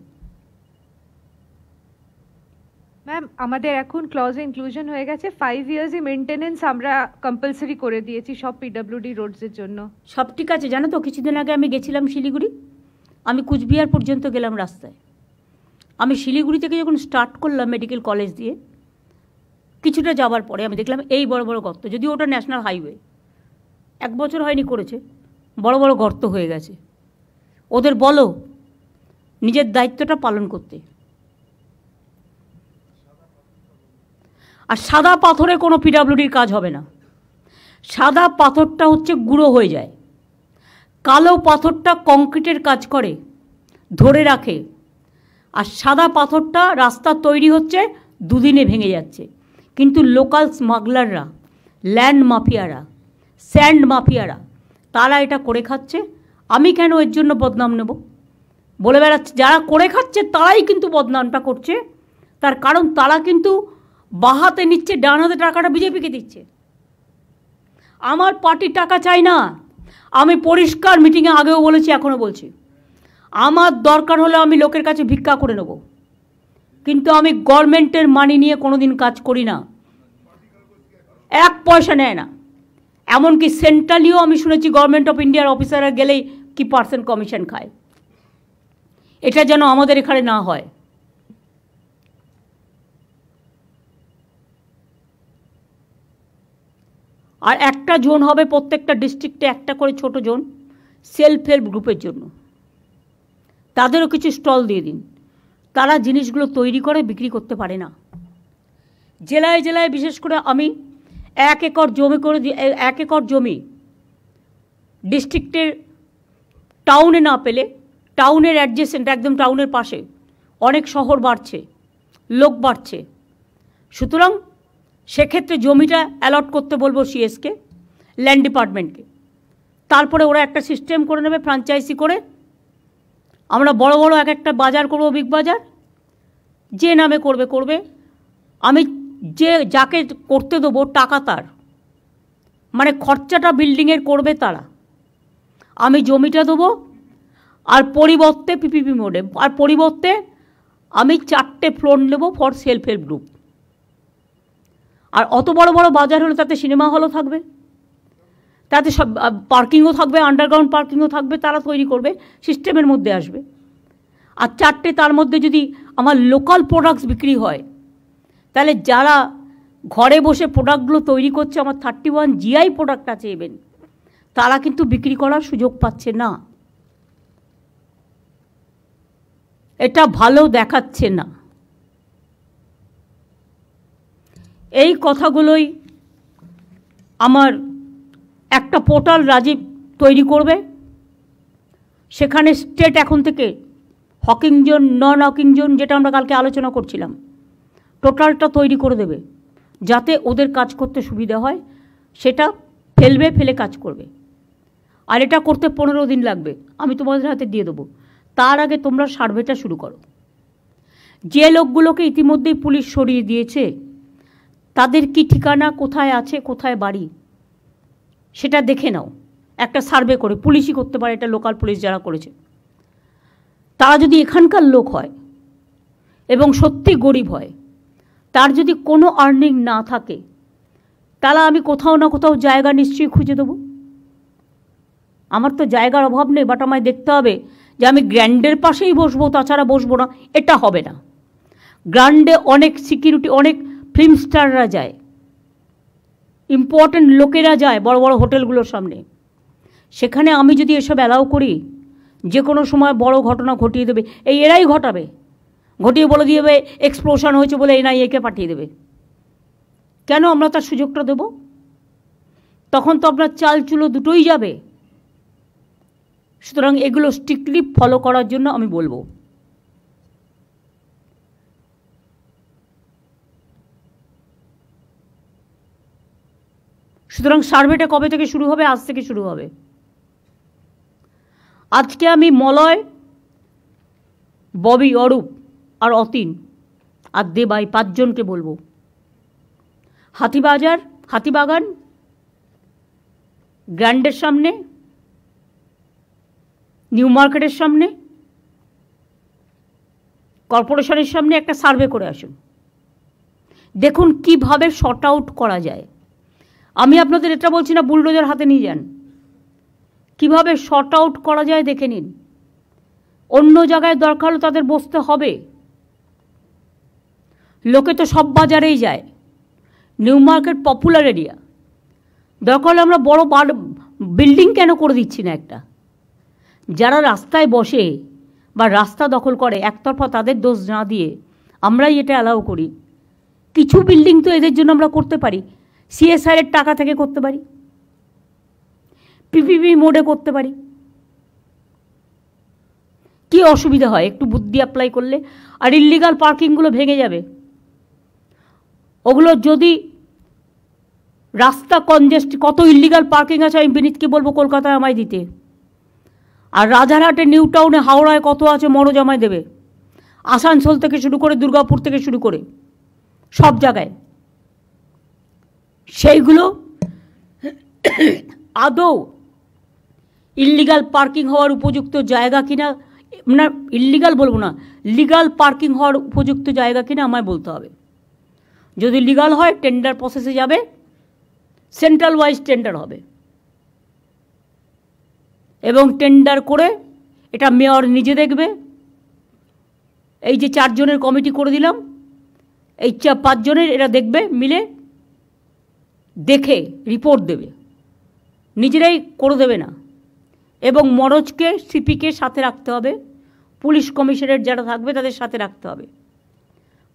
ম্যাম, আমাদের এখন ক্লজে ইনক্লুশন হয়ে গেছে 5 ইয়ার্সই মেনটেনেন্স আমরা কম্পালসারি করে দিয়েছি সব পিডব্লিউডি রোডসের জন্য। সব ঠিক আছে। জানো তো, কিছুদিন আগে আমি গেছিলাম শিলিগুড়ি, আমি কুচবিহার পর্যন্ত গেলাম রাস্তায়। আমি শিলিগুড়ি থেকে যখন স্টার্ট করলাম মেডিকেল কলেজ দিয়ে, কিছুটা যাবার পরে আমি দেখলাম এই বড় বড় গর্ত, যদিও ওটা ন্যাশনাল হাইওয়ে, 1 বছর হয়নি করেছে, বড় বড় গর্ত হয়ে গেছে। ওদের বলো নিজের দায়িত্বটা পালন করতে। আর সাদা পাথরে কোনো পিডব্লিউডির কাজ হবে না। সাদা পাথরটা হচ্ছে গুঁড়ো হয়ে যায়, কালো পাথরটা কংক্রিটের কাজ করে, ধরে রাখে। আর সাদা পাথরটা রাস্তা তৈরি হচ্ছে 2 দিনে ভেঙে যাচ্ছে। কিন্তু লোকাল স্মাগলাররা, ল্যান্ড মাফিয়ারা, স্যান্ড মাফিয়ারা, তারা এটা করে খাচ্ছে। আমি কেন এর জন্য বদনাম নেব? বলে বেড়াচ্ছে যারা করে খাচ্ছে তারাই কিন্তু বদনামটা করছে। তার কারণ তারা কিন্তু বাঁ হাতে নিচ্ছে, ডান হাতে টাকাটা বিজেপিকে দিচ্ছে। আমার পার্টির টাকা চাই না। আমি পরিষ্কার মিটিংয়ে আগেও বলেছি, এখনও বলছি, আমার দরকার হলে আমি লোকের কাছে ভিক্ষা করে নেব, কিন্তু আমি গভর্নমেন্টের মানি নিয়ে কোনো দিন কাজ করি না। 1 পয়সা নেয় না। এমনকি সেন্ট্রালিও আমি শুনেছি গভর্নমেন্ট অফ ইন্ডিয়ার অফিসাররা গেলেই কি % কমিশন খায়। এটা যেন আমাদের এখানে না হয়। আর একটা জোন হবে প্রত্যেকটা ডিস্ট্রিক্টে, একটা করে ছোট জোন সেলফ হেল্প গ্রুপের জন্য। তাদেরও কিছু স্টল দিয়ে দিন। তারা জিনিসগুলো তৈরি করে বিক্রি করতে পারে না। জেলায় জেলায় বিশেষ করে আমি 1 একর জমি করে 1 একর জমি ডিস্ট্রিক্টের টাউনে না পেলে, টাউনের অ্যাডজেসেন্ট, একদম টাউনের পাশে অনেক শহর বাড়ছে, লোক বাড়ছে, সুতরাং সেক্ষেত্রে জমিটা অ্যালট করতে বলবো সিএসকে, ল্যান্ড ডিপার্টমেন্টকে। তারপরে ওরা একটা সিস্টেম করে নেবে ফ্র্যাঞ্চাইজি করে। আমরা বড় বড় একটা বাজার করব, বিগ বাজার, যে নামে করবে করবে। আমি যাকে করতে দেবো টাকা তার, মানে খরচাটা বিল্ডিংয়ের করবে তারা। আমি জমিটা দেবো, আর পরিবর্তে পিপিপি মোডে, আর পরিবর্তে আমি 4টে ফ্লোর নেব ফর সেলফ হেল্প গ্রুপ। আর অত বড় বড় বাজার হলে তাতে সিনেমা হলও থাকবে, তাতে সব পার্কিংও থাকবে, আন্ডারগ্রাউন্ড পার্কিংও থাকবে, তারা তৈরি করবে, সিস্টেমের মধ্যে আসবে। আর 4টে তার মধ্যে যদি আমার লোকাল প্রোডাক্টস বিক্রি হয়, তাহলে যারা ঘরে বসে প্রোডাক্টগুলো তৈরি করছে, আমার 31 GI প্রোডাক্ট আছে ইভেন, তারা কিন্তু বিক্রি করার সুযোগ পাচ্ছে না। এটা ভালো দেখাচ্ছে না। এই কথাগুলোই আমার একটা পোর্টাল রাজীব তৈরি করবে, সেখানে স্টেট এখন থেকে হকিং জোন, নন হকিং জোন, যেটা আমরা কালকে আলোচনা করছিলাম, টোটালটা তৈরি করে দেবে, যাতে ওদের কাজ করতে সুবিধা হয়। সেটা ফেলে কাজ করবে। আর এটা করতে 15 দিন লাগবে, আমি তোমাদের হাতে দিয়ে দেবো। তার আগে তোমরা সার্ভেটা শুরু করো। যে লোকগুলোকে ইতিমধ্যেই পুলিশ সরিয়ে দিয়েছে, তাদের কি ঠিকানা, কোথায় আছে, কোথায় বাড়ি, সেটা দেখে নাও একটা সার্ভে করে। পুলিশই করতে পারে এটা, লোকাল পুলিশ যারা করেছে। তারা যদি এখানকার লোক হয় এবং সত্যি গরিব হয়, তার যদি কোনো আর্নিং না থাকে, তাহলে আমি কোথাও না কোথাও জায়গা নিশ্চয়ই খুঁজে দেবো। আমার তো জায়গার অভাব নেই, বাট আমায় দেখতে হবে যে আমি গ্র্যান্ডের পাশেই বসবো, তাছাড়া বসবো না, এটা হবে না। গ্র্যান্ডে অনেক সিকিউরিটি, অনেক ফিল্ম স্টাররা যায়, ইম্পর্ট্যান্ট লোকেরা যায় বড় বড় হোটেলগুলোর সামনে। সেখানে আমি যদি এসব অ্যালাউ করি, যে কোনো সময় বড় ঘটনা ঘটিয়ে দেবে, এরাই ঘটাবে, ঘটিয়ে বলে দিয়ে দেবে এক্সপ্লোশন হয়েছে বলে NIA-কে পাঠিয়ে দেবে। কেন আমরা তার সুযোগটা দেব? তখন তো আপনার চাল চুলো দুটোই যাবে। সুতরাং এগুলো স্ট্রিক্টলি ফলো করার জন্য আমি বলবো। সুতরাং সার্ভেটা কবে থেকে শুরু হবে? আজ থেকে শুরু হবে। আজকে আমি মলয়, ববি, অরূপ আর অতীন আর দেবাই 5 জনকে বলবো, হাতিবাগান গ্র্যান্ডের সামনে, নিউ মার্কেটের সামনে, কর্পোরেশনের সামনে একটা সার্ভে করে আসুন। দেখুন কিভাবে শর্ট আউট করা যায়। আমি আপনাদের এটা বলছি না বুলডোজার হাতে নিয়ে যান, কিভাবে শর্ট আউট করা যায় দেখে নিন। অন্য জায়গায় দরকার হলে তাদের বসতে হবে। লোকে তো সব বাজারেই যায়, নিউ মার্কেট পপুলার এরিয়া, দরকার হলে আমরা বড় বিল্ডিং কেন করে দিচ্ছি না একটা? যারা রাস্তায় বসে বা রাস্তা দখল করে একতরফা তাদের দোষ না দিয়ে আমরাই এটা অ্যালাউ করি। কিছু বিল্ডিং তো এদের জন্য আমরা করতে পারি, CSR-এর টাকা থেকে করতে পারি, PPP মোডে করতে পারি। কি অসুবিধা হয় একটু বুদ্ধি অ্যাপ্লাই করলে? আর ইল্লিগাল পার্কিংগুলো ভেঙে যাবে। ওগুলো যদি রাস্তা কনজেস্ট, কত ইল্লিগাল পার্কিং আছে আমি বিনীতকে বলবো কলকাতায় আমায় দিতে। আর রাজারহাটে, নিউ টাউনে, হাওড়ায় কত আছে মরজ আমায় দেবে। আসানসোল থেকে শুরু করে, দুর্গাপুর থেকে শুরু করে সব জায়গায়। সেইগুলো আদৌ ইল্লিগাল পার্কিং হওয়ার উপযুক্ত জায়গা কিনা, না ইল্লিগাল বলবো না, লিগাল পার্কিং হওয়ার উপযুক্ত জায়গা কিনা আমায় বলতে হবে। যদি লিগাল হয় টেন্ডার প্রসেসে যাবে, সেন্ট্রাল ওয়াইজ টেন্ডার হবে, এবং টেন্ডার করে এটা মেয়র নিজে দেখবে। এই যে 4 জনের কমিটি করে দিলাম, এই 5 জনের এরা দেখবে, মিলে দেখে রিপোর্ট দেবে, নিজেরাই করে দেবে না। এবং মনোজকে, সিপিকে সাথে রাখতে হবে, পুলিশ কমিশনারেট যারা থাকবে তাদের সাথে রাখতে হবে,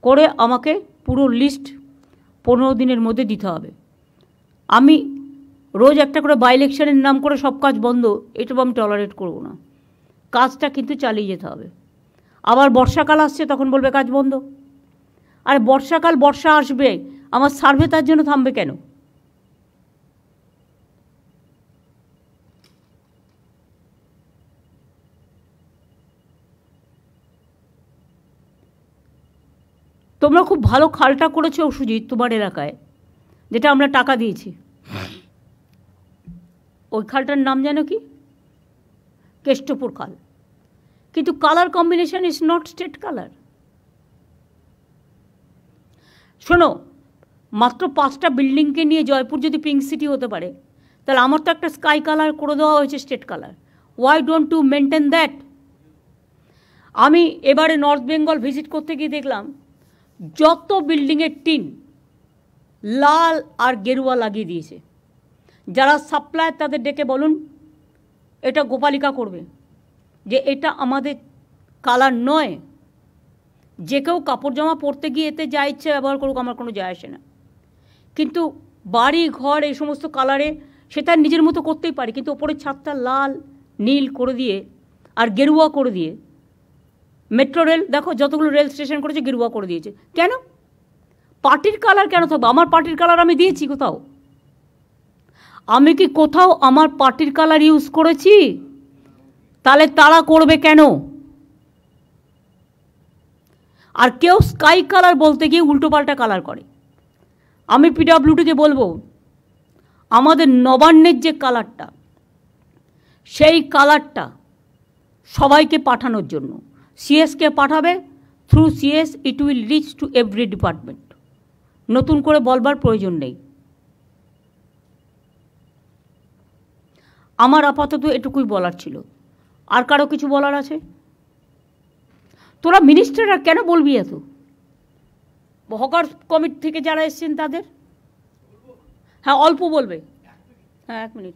করে আমাকে পুরো লিস্ট 15 দিনের মধ্যে দিতে হবে। আমি রোজ একটা করে বাই ইলেকশনের নাম করে সব কাজ বন্ধ, এটা আমি টলারেট করব না। কাজটা কিন্তু চালিয়ে যেতে হবে। আবার বর্ষাকাল আসছে, তখন বলবে কাজ বন্ধ। আর বর্ষাকাল, বর্ষা আসবে, আমার সার্ভে তার জন্য থামবে কেন? তোমরা খুব ভালো খালটা করেছো সুজিত তোমার এলাকায়, যেটা আমরা টাকা দিয়েছি। ওই খালটার নাম জানো কি? কেষ্টপুর খাল। কিন্তু colour combination is not state colour. শোনো, মাত্র 5টা বিল্ডিংকে নিয়ে জয়পুর যদি পিঙ্ক সিটি হতে পারে, তাহলে আমার তো একটা স্কাই কালার করে দেওয়া হয়েছে, state colour. Why don't to maintain that? আমি এবারে নর্থ বেঙ্গল ভিজিট করতে গিয়ে দেখলাম যত বিল্ডিংয়ের টিন লাল আর গেরুয়া লাগিয়ে দিয়েছে। যারা সাপ্লায়ার তাদের ডেকে বলুন এটা গোপালিকা করবে, যে এটা আমাদের কালার নয়। যে কেউ কাপড় জামা পরতে গিয়ে এতে যা ইচ্ছে ব্যবহার করুক, আমার কোনো যায় আসে না। কিন্তু বাড়ি ঘর এই সমস্ত কালারে সেটা নিজের মতো করতেই পারি, কিন্তু ওপরের ছাদটা লাল নীল করে দিয়ে আর গেরুয়া করে দিয়ে, মেট্রো রেল দেখো যতগুলো রেল স্টেশন করেছে গেরুয়া করে দিয়েছে। কেন? পার্টির কালার কেন থাকবে? আমার পার্টির কালার আমি দিয়েছি কোথাও? আমি কি কোথাও আমার পার্টির কালার ইউজ করেছি? তাহলে তারা করবে কেন? আর কেউ স্কাই কালার বলতে গিয়ে উল্টোপাল্টা কালার করে। আমি পিডব্লিউডিকে বলবো আমাদের নবান্নের যে কালারটা, সেই কালারটা সবাইকে পাঠানোর জন্য সিএসকে পাঠাবে। Through CS it will reach to every department. নতুন করে বলবার প্রয়োজন নেই। আমার আপাতত এটুকুই বলার ছিল। আর কারো কিছু বলার আছে? তোরা মিনিস্টাররা কেন বলবি এত? হকার কমিটি থেকে যারা এসছেন তাদের, হ্যাঁ অল্প বলবে। হ্যাঁ 1 মিনিট।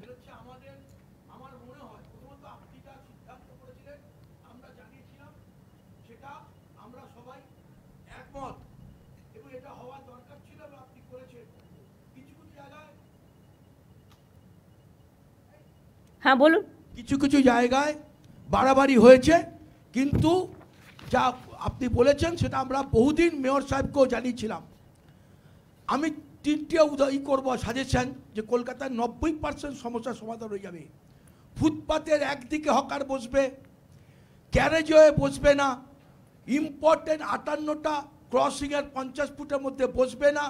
হ্যাঁ বলুন। কিছু কিছু জায়গায় বাড়াবাড়ি হয়েছে, কিন্তু যা আপনি বলেছেন সেটা আমরা বহুদিন মেয়র সাহেবকেও জানিয়েছিলাম। আমি 3টে করব সাজেশন, যে কলকাতায় 90% সমস্যার সমাধান হয়ে যাবে। ফুটপাতের একদিকে হকার বসবে, গ্যারেজে বসবে না, ইম্পর্টেন্ট 58টা ক্রসিংয়ের 50 ফুটের মধ্যে বসবে না,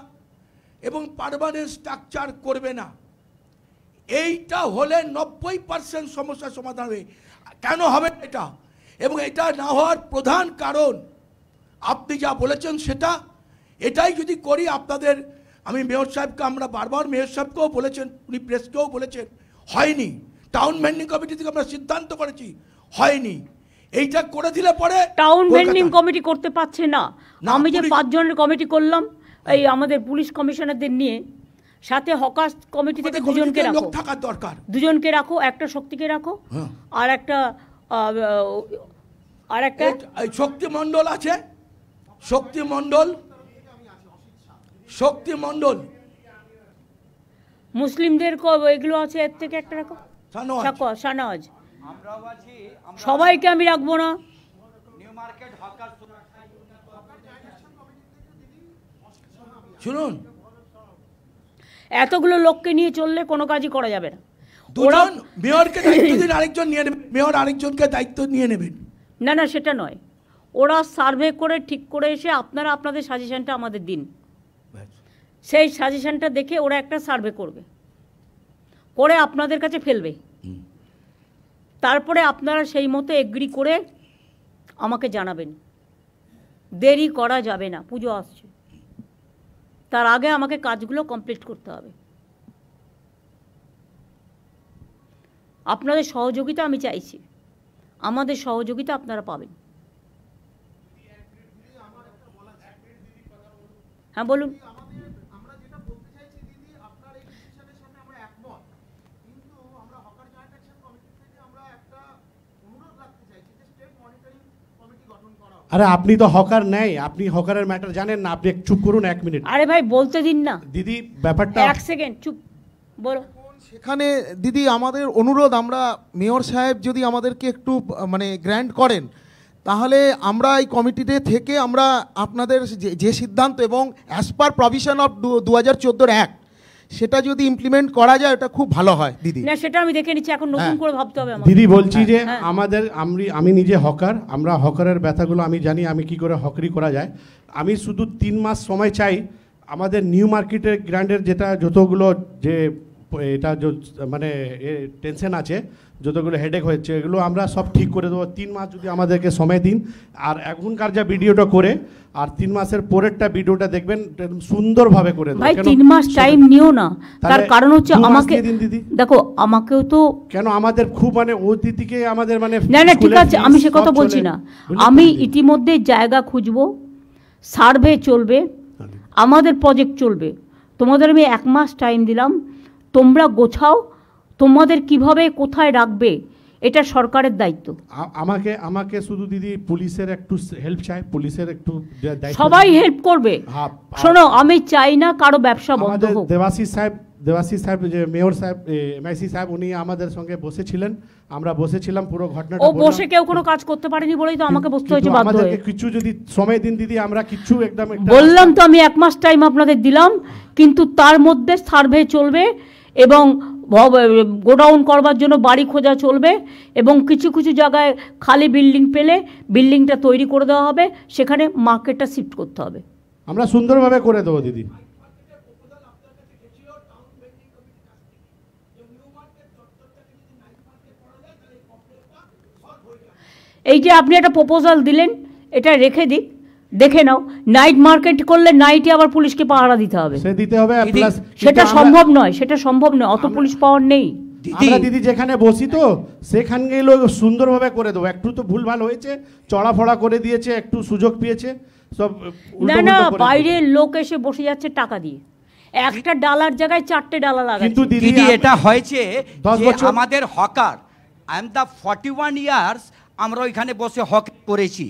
এবং পার্মানেন্ট স্ট্রাকচার করবে না। এইটা হলে 90% সমস্যার সমাধান হবে। কেন হবে এটা? এবং এটা না হওয়ার প্রধান কারণ আপনি যা বলেছেন সেটা, এটাই যদি করি আপনাদের, আমি মেয়র সাহেবকে, আমরা বারবার মেয়র সাহেবকেও বলেছেন, উনি প্রেসকেও বলেছেন, হয়নি। টাউন ভেন্ডিং কমিটি থেকে আমরা সিদ্ধান্ত করেছি, হয়নি। এইটা করে দিলে পরে টাউন ভেন্ডিং কমিটি করতে পারছে না। আমি যে 5 জনের কমিটি করলাম এই আমাদের পুলিশ কমিশনারদের নিয়ে, সাথে হকার কমিটি থেকে 2জনকে রাখো, থাকার দরকার। 2জনকে রাখো, একটা শক্তিকে রাখো, আর একটা শক্তি মণ্ডল আছে, শক্তি মণ্ডল মুসলিমদের এগুলো আছে, এর থেকে একটা রাখো, শাহনওয়াজ। সবাইকে আমি রাখবো না। শুনুন, এতগুলো লোককে নিয়ে চললে কোনো কাজই করা যাবে না। দুজন মেয়রকে দায়িত্ব দিন, আরেকজন নিয়ে নেবেন, মেয়র আরেকজনকে দায়িত্ব নিয়ে নেবেন। না না, সেটা নয়। ওরা সার্ভে করে ঠিক করে এসে আপনারা আপনাদের সাজেশনটা আমাদের দিন। সেই সাজেশনটা দেখে ওরা একটা সার্ভে করবে, করে আপনাদের কাছে ফেলবে। তারপরে আপনারা সেই মতো এগ্রি করে আমাকে জানাবেন। দেরি করা যাবে না, পুজো আসছে, তার আগে আমাকে কাজগুলো কমপ্লিট করতে হবে। আপনাদের সহযোগিতা আমি চাইছি, আমাদের সহযোগিতা আপনারা পাবেন। হ্যাঁ বলুন। আরে আপনি তো হকার নেই, আপনি হকারের ম্যাটার জানেন না, আপনি চুপ করুন 1 মিনিট। আরে ভাই বলতে দিন না দিদি, ব্যাপারটা 1 সেকেন্ড চুপ বলো। সেখানে দিদি আমাদের অনুরোধ, আমরা মেয়র সাহেব যদি আমাদেরকে একটু মানে গ্র্যান্ট করেন, তাহলে আমরা এই কমিটিতে থেকে আমরা আপনাদের যে সিদ্ধান্ত এবং as per provision of 2014 act, সেটা যদি ইমপ্লিমেন্ট করা যায় এটা খুব ভালো হয় দিদি। না সেটা আমি দেখে নিচ্ছি, এখন নতুন করে ভাবতে হবে আমাকে। দিদি বলছি যে আমাদের আমি নিজে হকার, আমরা হকারের ব্যথাগুলো আমি জানি, আমি কি করে হকারি করা যায়। আমি শুধু 3 মাস সময় চাই। আমাদের নিউ মার্কেটের গ্র্যান্ডের যেটা যতগুলো যে এটা মানে টেনশন আছে, যতগুলো হেডেক হয়েছে এগুলো আমরা সব ঠিক করে দেবো। 3 মাস যদি আমাদেরকে সময় দিন, আর এখনকার যা ভিডিওটা করে আর 3 মাসের পরেরটা ভিডিওটা দেখবেন সুন্দরভাবে করে দেবো। ভাই 3 মাস টাইম নিও না, তার কারণ হচ্ছে আমাকে দেখো, আমাকেও তো কেন আমাদের খুব মানে অতিথিকে আমাদের মানে না না ঠিক আছে, আমি সে কথা বলছি না। আমি ইতিমধ্যে জায়গা খুঁজবো, সার্ভে চলবে, আমাদের প্রজেক্ট চলবে। তোমাদের আমি 1 মাস টাইম দিলাম, তোমরা গোছাও তোমাদের কিভাবে কোথায় রাখবে, এটা সরকারের দায়িত্ব। আমাকে আমাকে শুধু দিদি পুলিশের একটু হেল্প চাই, পুলিশের একটু সবাই হেল্প করবে। শোনো, আমি চাই না কারো ব্যবসা বন্ধ হোক। দেবাশিস সাহেব যে মেয়র সাহেব এমআইসি সাহেব উনি আমাদের সঙ্গে বসেছিলেন, আমরা বসেছিলাম পুরো ঘটনাটা। ও বসে কেউ কোনো কাজ করতে পারেনি বলেই তো আমাকে বসতে হয়েছে বাধ্য হয়ে। কিছু যদি সময় দিন দিদি, আমরা কিছু একদম বললাম তো, আমি 1 মাস টাইম আপনাদের দিলাম, কিন্তু তার মধ্যে সার্ভে চলবে এবং গোডাউন করবার জন্য বাড়ি খোঁজা চলবে, এবং কিছু কিছু জায়গায় খালি বিল্ডিং পেলে বিল্ডিংটা তৈরি করে দেওয়া হবে, সেখানে মার্কেটটা শিফট করতে হবে। আমরা সুন্দরভাবে করে দেবো দিদি। এই যে আপনি একটা প্রপোজাল দিলেন, এটা রেখে দিক, দেখে নাও। নাইট মার্কেট করলে নাইটে আবার পুলিশকে পাহারা দিতে হবে, সে দিতে হবে, প্লাস সেটা সম্ভব নয়, সেটা সম্ভব নয়, অত পুলিশ পাওয়ার নেই। আমরা দিদি যেখানে বসি তো সেখানে গেলে সুন্দরভাবে করে দেবো। একটু তো ভুল ভাল হয়েছে, চড়াফড়া করে দিয়েছে, একটু সুযোগ পেয়েছে, সব না না, বাইরের লোক এসে বসে যাচ্ছে টাকা দিয়ে, একটা ডালার জায়গায় 4টে ডালা লাগাচ্ছে। কিন্তু দিদি এটা হয়েছে যে আমাদের hawker, I am the 41 years আমরা ওইখানে বসে হক করেছি,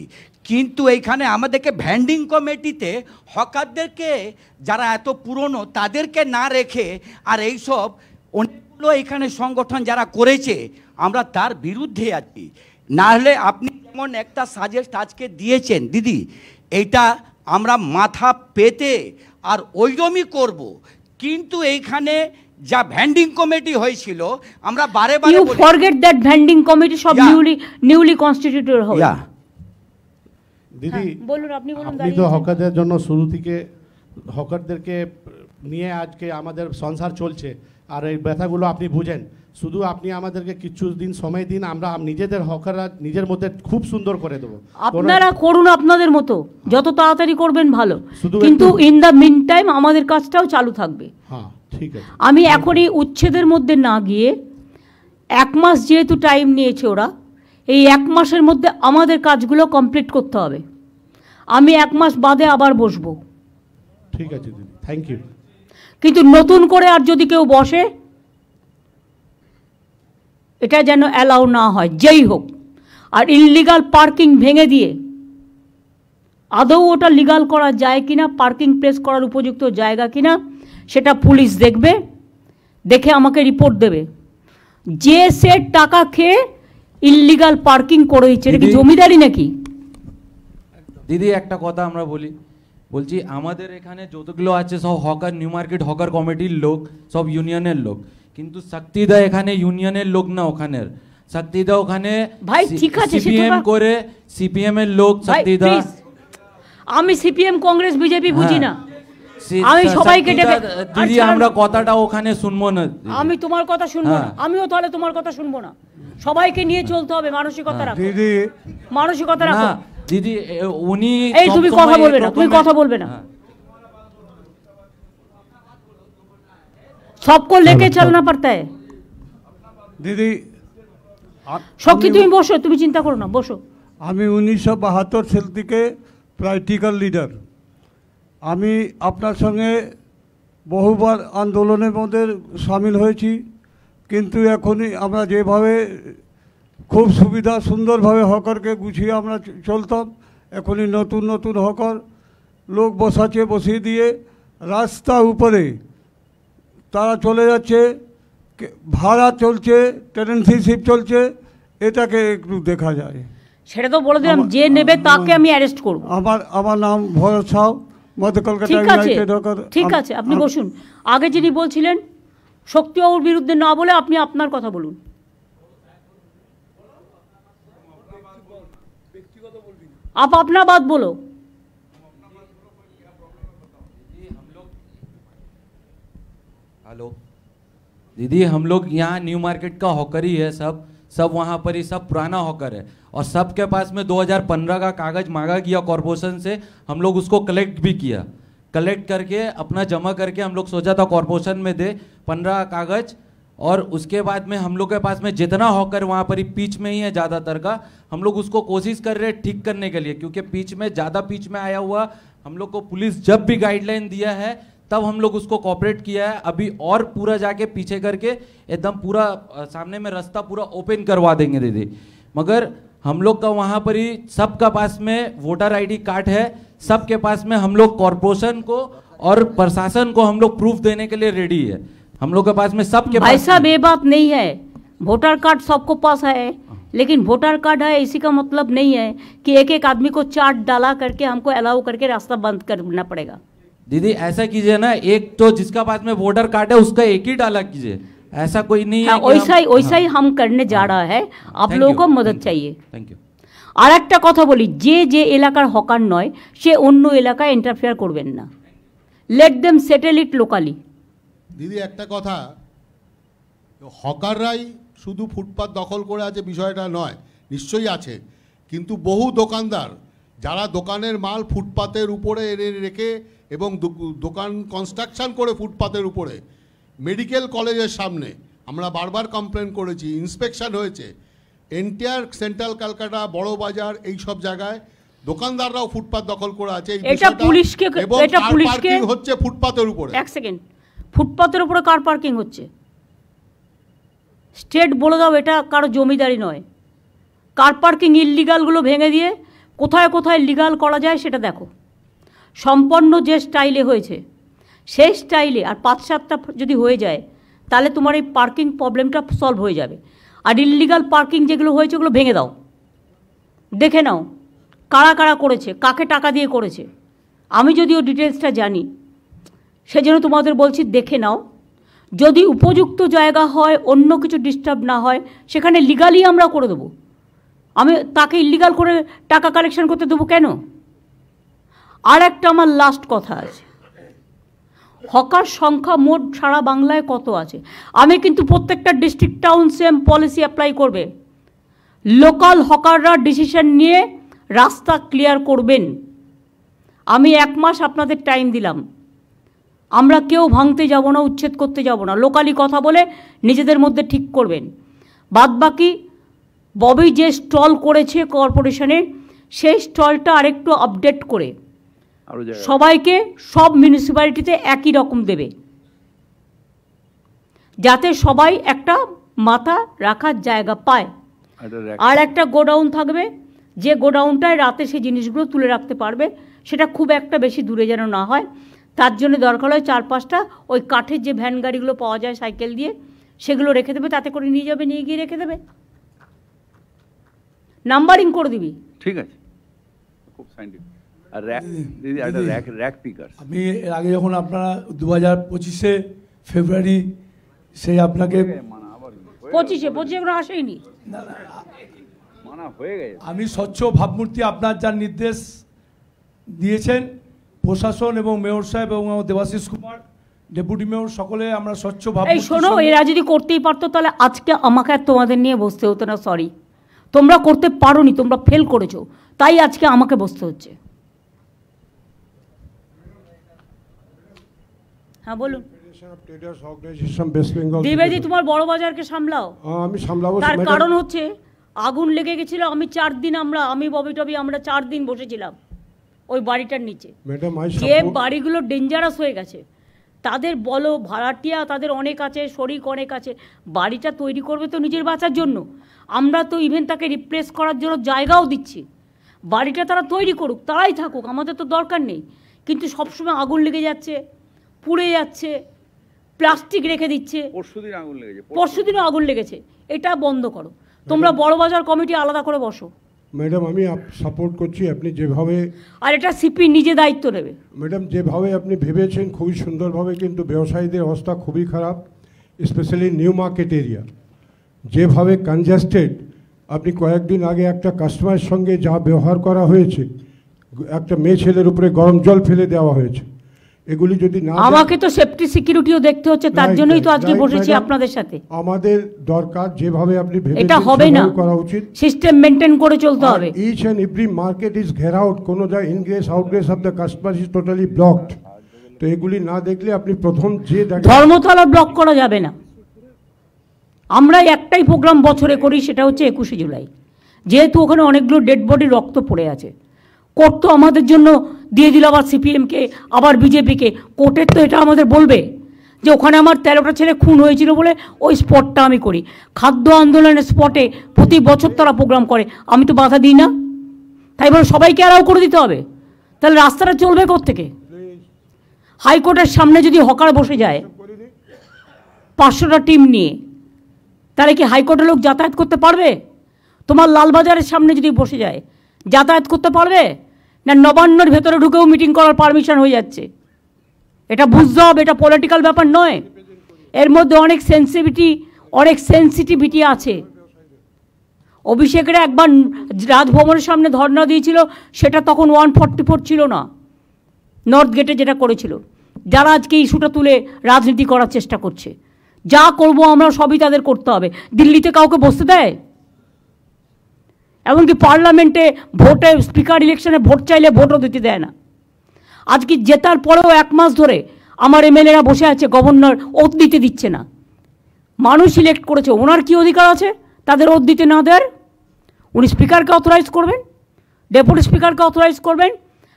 কিন্তু এইখানে আমাদেরকে ভ্যান্ডিং কমিটিতে হকারদেরকে যারা এত পুরনো তাদেরকে না রেখে আর এইসব অনেকগুলো এখানে সংগঠন যারা করেছে, আমরা তার বিরুদ্ধে আছি। না হলে আপনি যেমন একটা সাজেস্ট আজকে দিয়েছেন দিদি, এইটা আমরা মাথা পেতে আর ওইরকমই করব, কিন্তু এইখানে যা ভ্যান্ডিং কমিটি হয়েছিল আমরা বারে বারে you forget that vending committee সব নিউলি কনস্টিটিউটেড হবে। দিদি বলুন, আপনি বলুন। আপনি তো হকারদের জন্য শুরু থেকে হকারদেরকে নিয়ে আজকে আমাদের সংসার চলছে, আর এই ব্যথাগুলো আপনি বুঝেন। শুধু আপনি আমাদেরকে কিছু দিন সময় দিন, আমরা নিজেদের হকাররা নিজের মধ্যে খুব সুন্দর করে দেবো। আপনারা করুন আপনাদের মতো, যত তাড়াতাড়ি করবেন ভালো, কিন্তু ইন দ্য মিন টাইম আমাদের কাজটাও চালু থাকবে। হ্যাঁ ঠিক আছে। আমি এখনই উচ্ছেদের মধ্যে না গিয়ে, 1 মাস যেহেতু টাইম নিয়েছে ওরা, এই 1 মাসের মধ্যে আমাদের কাজগুলো কমপ্লিট করতে হবে। আমি 1 মাস বাদে আবার বসবো। ঠিক আছে দিদি, থ্যাংক ইউ। কিন্তু নতুন করে আর যদি কেউ বসে, এটা যেন অ্যালাউ না হয়, যেই হোক। আর ইললিগাল পার্কিং ভেঙে দিয়ে আদৌ ওটা লিগাল করা যায় কিনা, পার্কিং প্লেস করার উপযুক্ত জায়গা কিনা, সেটা পুলিশ দেখবে, দেখে আমাকে রিপোর্ট দেবে। যে সে টাকা খেয়ে ইললিগাল পার্কিং করে দিচ্ছে, এটা কি জমিদারি নাকি? দিদি একটা কথা আমরা বলছি, আমাদের এখানে যতগুলো আছে সব হকার, নিউ মার্কেট হকার কমিটির লোক, সব ইউনিয়নের লোক, কিন্তু শক্তিদা এখানে ইউনিয়নের লোক না, ওখানের শক্তিদা ওখানে ভাই ঠিক আছে, সিপিএম করে, সিপিএম এর লোক শক্তিদা। আমি সিপিএম কংগ্রেস বিজেপি বুঝি না, আমি সবাইকে ডেকে। দিদি আমরা কথাটা ওখানে শুনবো না, আমি তোমার কথা শুনবো না, আমিও তাহলে তোমার কথা শুনবো না। সবাইকে নিয়ে চলতে হবে, মানসিকতা রাখো দিদি, মানসিকতা রাখো দিদি। উনি এই তুমি কথা বলবে না, তুমি কথা বলবে না, सबको लेके चलना पड़ता है। दीदी শক্তি তুমি বসো, তুমি চিন্তা করো না, বসো। আমি 1972 সাল থেকে প্র্যাকটিক্যাল লিডার। আমি আপনার সঙ্গে বহুবার আন্দোলনের মধ্যে সামিল হয়েছি, কিন্তু এখনই আমরা যেভাবে খুব সুবিধা সুন্দরভাবে হকারকে গুছিয়ে আমরা চলতাম, এখনই নতুন নতুন হকার লোক বসিয়ে দিয়ে রাস্তা উপরে তারা চলে যাচ্ছে, ভাড়া চলছে, টেনেন্সিশিপ চলছে, এটাকে একটু দেখা যায়। সেটা তো বলে দিলাম, যে নেবে তাকে আমি অ্যারেস্ট করব। আমার নাম ভরত সাউ, মধ্য কলকাতা ইউনাইটেড হকার। ঠিক আছে, আপনি বসুন। আগে যিনি বলছিলেন শক্তিবাবুর বিরুদ্ধে না বলে আপনি আপনার কথা বলুন। आप अपना बात बोलो। हेलो दीदी, हम लोग यहाँ न्यू मार्केट का हॉकर ही है, सब सब वहाँ पर ही सब पुराना हॉकर है और सबके पास में 2015 का कागज मांगा गया कॉरपोरेशन से, हम लोग उसको कलेक्ट भी किया, कलेक्ट करके अपना जमा करके हम लोग सोचा था कॉरपोरेशन में दे 15 कागज, और उसके बाद में हम लोग के पास में जितना हॉकर वहाँ पर ही पीच में ही है ज़्यादातर का, हम लोग उसको कोशिश कर रहे हैं ठीक करने के लिए, क्योंकि पीच में ज़्यादा पीच में आया हुआ हम लोग को पुलिस जब भी गाइडलाइन दिया है तब हम लोग उसको कॉपरेट किया है। अभी और पूरा जाके पीछे करके एकदम पूरा सामने में रास्ता पूरा ओपन करवा देंगे दीदी, मगर हम लोग का वहाँ पर ही सबका पास में वोटर आईडी कार्ड है, सबके पास में हम लोग कॉर्पोरेशन को और प्रशासन को हम लोग प्रूफ देने के लिए रेडी है, हम लोग के पास में सबके पास। ऐसा ये बात नहीं है, वोटर कार्ड सबको पास है, लेकिन वोटर कार्ड है इसी का मतलब नहीं है कि एक एक आदमी को चार्ट डाला करके हमको अलाउ करके रास्ता बंद करना पड़ेगा। दीदी ऐसा कीजिए ना, एक तो जिसका पास में वोटर कार्ड है उसका एक ही डाला कीजिए, ऐसा कोई नहीं है। वैसा ही हम करने जा रहा है, आप लोगों को मदद चाहिए। Thank you. আর একটা কথা বলি, যে এলাকার হকার নয় সে অন্য এলাকায় ইন্টারফেয়ার করবেন না, লেট দেম সেটেল ইট লোকালি। দিদি একটা কথা, হকাররাই শুধু ফুটপাত দখল করে আছে বিষয়টা নয়, নিশ্চয়ই আছে, কিন্তু বহু দোকানদার যারা দোকানের মাল ফুটপাতের উপরে এনে রেখে এবং দোকান কনস্ট্রাকশন করে ফুটপাতের উপরে, মেডিকেল কলেজের সামনে আমরা বারবার কমপ্লেন করেছি, ইন্সপেকশন হয়েছে, এন্টায়ার সেন্ট্রাল ক্যালকাটা বড় বাজার এই সব জায়গায় দোকানদাররাও ফুটপাত দখল করে আছে। এটা পুলিশকে হচ্ছে ফুটপাতের উপরে। এক সেকেন্ড, ফুটপাতের উপরে কার পার্কিং হচ্ছে? স্টেট বলে দাও, এটা কারো জমিদারি নয়। কার পার্কিং ইললিগালগুলো ভেঙে দিয়ে কোথায় কোথায় লিগাল করা যায় সেটা দেখো। সম্পন্ন যে স্টাইলে হয়েছে সেই স্টাইলে আর 5-7টা যদি হয়ে যায় তাহলে তোমার এই পার্কিং প্রবলেমটা সলভ হয়ে যাবে। আর ইললিগাল পার্কিং যেগুলো হয়েছে ওগুলো ভেঙে দাও, দেখে নাও কারা কারা করেছে, কাকে টাকা দিয়ে করেছে। আমি যদিও ডিটেলসটা জানি, সেজন্য তোমাদের বলছি দেখে নাও। যদি উপযুক্ত জায়গা হয়, অন্য কিছু ডিস্টার্ব না হয়, সেখানে লিগালি আমরা করে দেবো। আমি তাকে ইলিগাল করে টাকা কালেকশন করতে দেবো কেন? আর একটা আমার লাস্ট কথা আছে, হকার সংখ্যা মোট সারা বাংলায় কত আছে? আমি কিন্তু প্রত্যেকটা district town same policy apply করবে। লোকাল হকাররা ডিসিশন নিয়ে রাস্তা ক্লিয়ার করবেন। আমি 1 মাস আপনাদের টাইম দিলাম, আমরা কেউ ভাঙতে যাব না, উচ্ছেদ করতে যাব না, লোকালি কথা বলে নিজেদের মধ্যে ঠিক করবেন। বাদবাকি ববি যে স্টল করেছে কর্পোরেশনে, সেই স্টলটা আরেকটু আপডেট করে সবাইকে সব মিউনিসিপ্যালিটিতে একই রকম দেবে, যাতে সবাই একটা মাথা রাখার জায়গা পায়। আর একটা গোডাউন থাকবে, যে গোডাউনটায় রাতে সেই জিনিসগুলো তুলে রাখতে পারবে, সেটা খুব একটা বেশি দূরে যেন না হয়। তার জন্য দরকার হয় 4-5টা ওই কাঠের যে ভ্যান গাড়িগুলো পাওয়া যায় সাইকেল দিয়ে, সেগুলো রেখে দেবে, তাতে করে নিয়ে যাবে, নিয়ে গিয়ে রেখে দেবে, নাম্বারিং করে দিবি। ঠিক আছে, খুব সাইন্টিফিক। আর দিদি একটা র্যাক পিকার, আমি এর আগে যখন আপনারা 2025 ফেব্রুয়ারি সেই আপনাকে 25 এখনো আসেনি, মানা হয়ে গেছে। আমি স্বচ্ছ ভাবমূর্তি আপনার যার নির্দেশ দিয়েছেন প্রশাসন এবং মেয়র সাহেব এবং দেবাশিস কুমার ডেপুটি মেয়র সকলে আমরা স্বচ্ছ ভাবমূর্তি। এই শোনো, এরা যদি করতেই পারতো তাহলে আজকে আমাকে আর তোমাদের নিয়ে বসতে হতো না। সরি, তোমরা করতে পারোনি, তোমরা ফেল করেছো, তাই আজকে আমাকে বসতে হচ্ছে। হ্যাঁ বলুন। দ্বিবেদী, তোমার বড় বাজারকে সামলাও। আমি সামলাবো। তার কারণ হচ্ছে আগুন লেগে গেছিল, আমি 4 দিন আমি ববি টবি আমরা 4 দিন বসেছিলাম ওই বাড়িটার নিচে। যে বাড়িগুলো ডেঞ্জারাস হয়ে গেছে তাদের বলো, ভাড়াটিয়া তাদের অনেক আছে, শরিক অনেক আছে, বাড়িটা তৈরি করবে তো নিজের বাঁচার জন্য। আমরা তো ইভেন তাকে রিপ্লেস করার জন্য জায়গাও দিচ্ছি, বাড়িটা তারা তৈরি করুক, তারাই থাকুক, আমাদের তো দরকার নেই। কিন্তু সবসময় আগুন লেগে যাচ্ছে, পুড়ে যাচ্ছে, প্লাস্টিক রেখে দিচ্ছে। পরশুদিনও আগুন লেগেছে, এটা বন্ধ করো। তোমরা বড় বাজার কমিটি আলাদা করে বসো। ম্যাডাম আমি সাপোর্ট করছি, আপনি যেভাবে, আর এটা সিপি নিজে দায়িত্ব নেবে। ম্যাডাম যেভাবে আপনি ভেবেছেন খুবই সুন্দরভাবে, কিন্তু ব্যবসায়ীদের অবস্থা খুবই খারাপ, স্পেশালি নিউ মার্কেট এরিয়া যেভাবে কনজেস্টেড। আপনি কয়েকদিন আগে একটা কাস্টমারের সঙ্গে যা ব্যবহার করা হয়েছে, একটা মেয়ে ছেলের উপরে গরম জল ফেলে দেওয়া হয়েছে, এগুলি যদি না আমাকে তো সেফটি সিকিউরিটিও দেখতে হচ্ছে, তার জন্যই তো আজকে বসেছি আপনাদের সাথে। আমাদের দরকার যেভাবে আপনি ভেবেছেন এটা হবে না, করা উচিত, সিস্টেম মেইনটেইন করে চলতে হবে। Each and every market is gear out, কোনো যা ingress outgress of the customer is totally blocked. তো এগুলি না দেখলে আপনি প্রথম যে ধর্মতলা ব্লক করা যাবে না। আমরা একটাই প্রোগ্রাম বছরে করি, সেটা হচ্ছে 21শে জুলাই। যেহেতু ওখানে অনেকগুলো ডেড বডি রক্ত পড়ে আছে, কোর্ট তো আমাদের জন্য দিয়ে দিল আবার সিপিএমকে, আবার বিজেপিকে। কোর্টের তো এটা আমাদের বলবে যে ওখানে আমার 13টা ছেলে খুন হয়েছিল বলে ওই স্পটটা আমি করি। খাদ্য আন্দোলনের স্পটে প্রতি বছর তারা প্রোগ্রাম করে, আমি তো বাধা দিই না। তাই বলে সবাইকে অ্যালাউ করে দিতে হবে? তাহলে রাস্তাটা চলবে কোত্থেকে? হাইকোর্টের সামনে যদি হকার বসে যায় 500টা টিম নিয়ে, তাহলে কি হাইকোর্টের লোক যাতায়াত করতে পারবে? তোমার লালবাজারের সামনে যদি বসে যায় যাতায়াত করতে পারবে না? নবান্নর ভেতরে ঢুকেও মিটিং করার পারমিশন হয়ে যাচ্ছে। এটা বুঝতে হবে, এটা পলিটিক্যাল ব্যাপার নয়। এর মধ্যে অনেক সেন্সিটিভিটি আছে। অভিষেকের একবার রাজভবনের সামনে ধর্ণা দিয়েছিল, সেটা তখন 144 ছিল না, নর্থ গেটে যেটা করেছিল। যারা আজকে ইস্যুটা তুলে রাজনীতি করার চেষ্টা করছে, যা করব আমরা সবই তাদের করতে হবে। দিল্লিতে কাউকে বসতে দেয়? এমনকি পার্লামেন্টে ভোটে, স্পিকার ইলেকশনে ভোট চাইলে ভোটও দিতে দেয় না। আজকে জেতার পরেও 1 মাস ধরে আমার এমএলএরা বসে আছে, গভর্নর ওত দিতে দিচ্ছে না। মানুষ সিলেক্ট করেছে, ওনার কি অধিকার আছে তাদের ওত দিতে না দেওয়ার? উনি স্পিকারকে অথরাইজ করবেন, ডেপুটি স্পিকারকে অথরাইজ করবেন,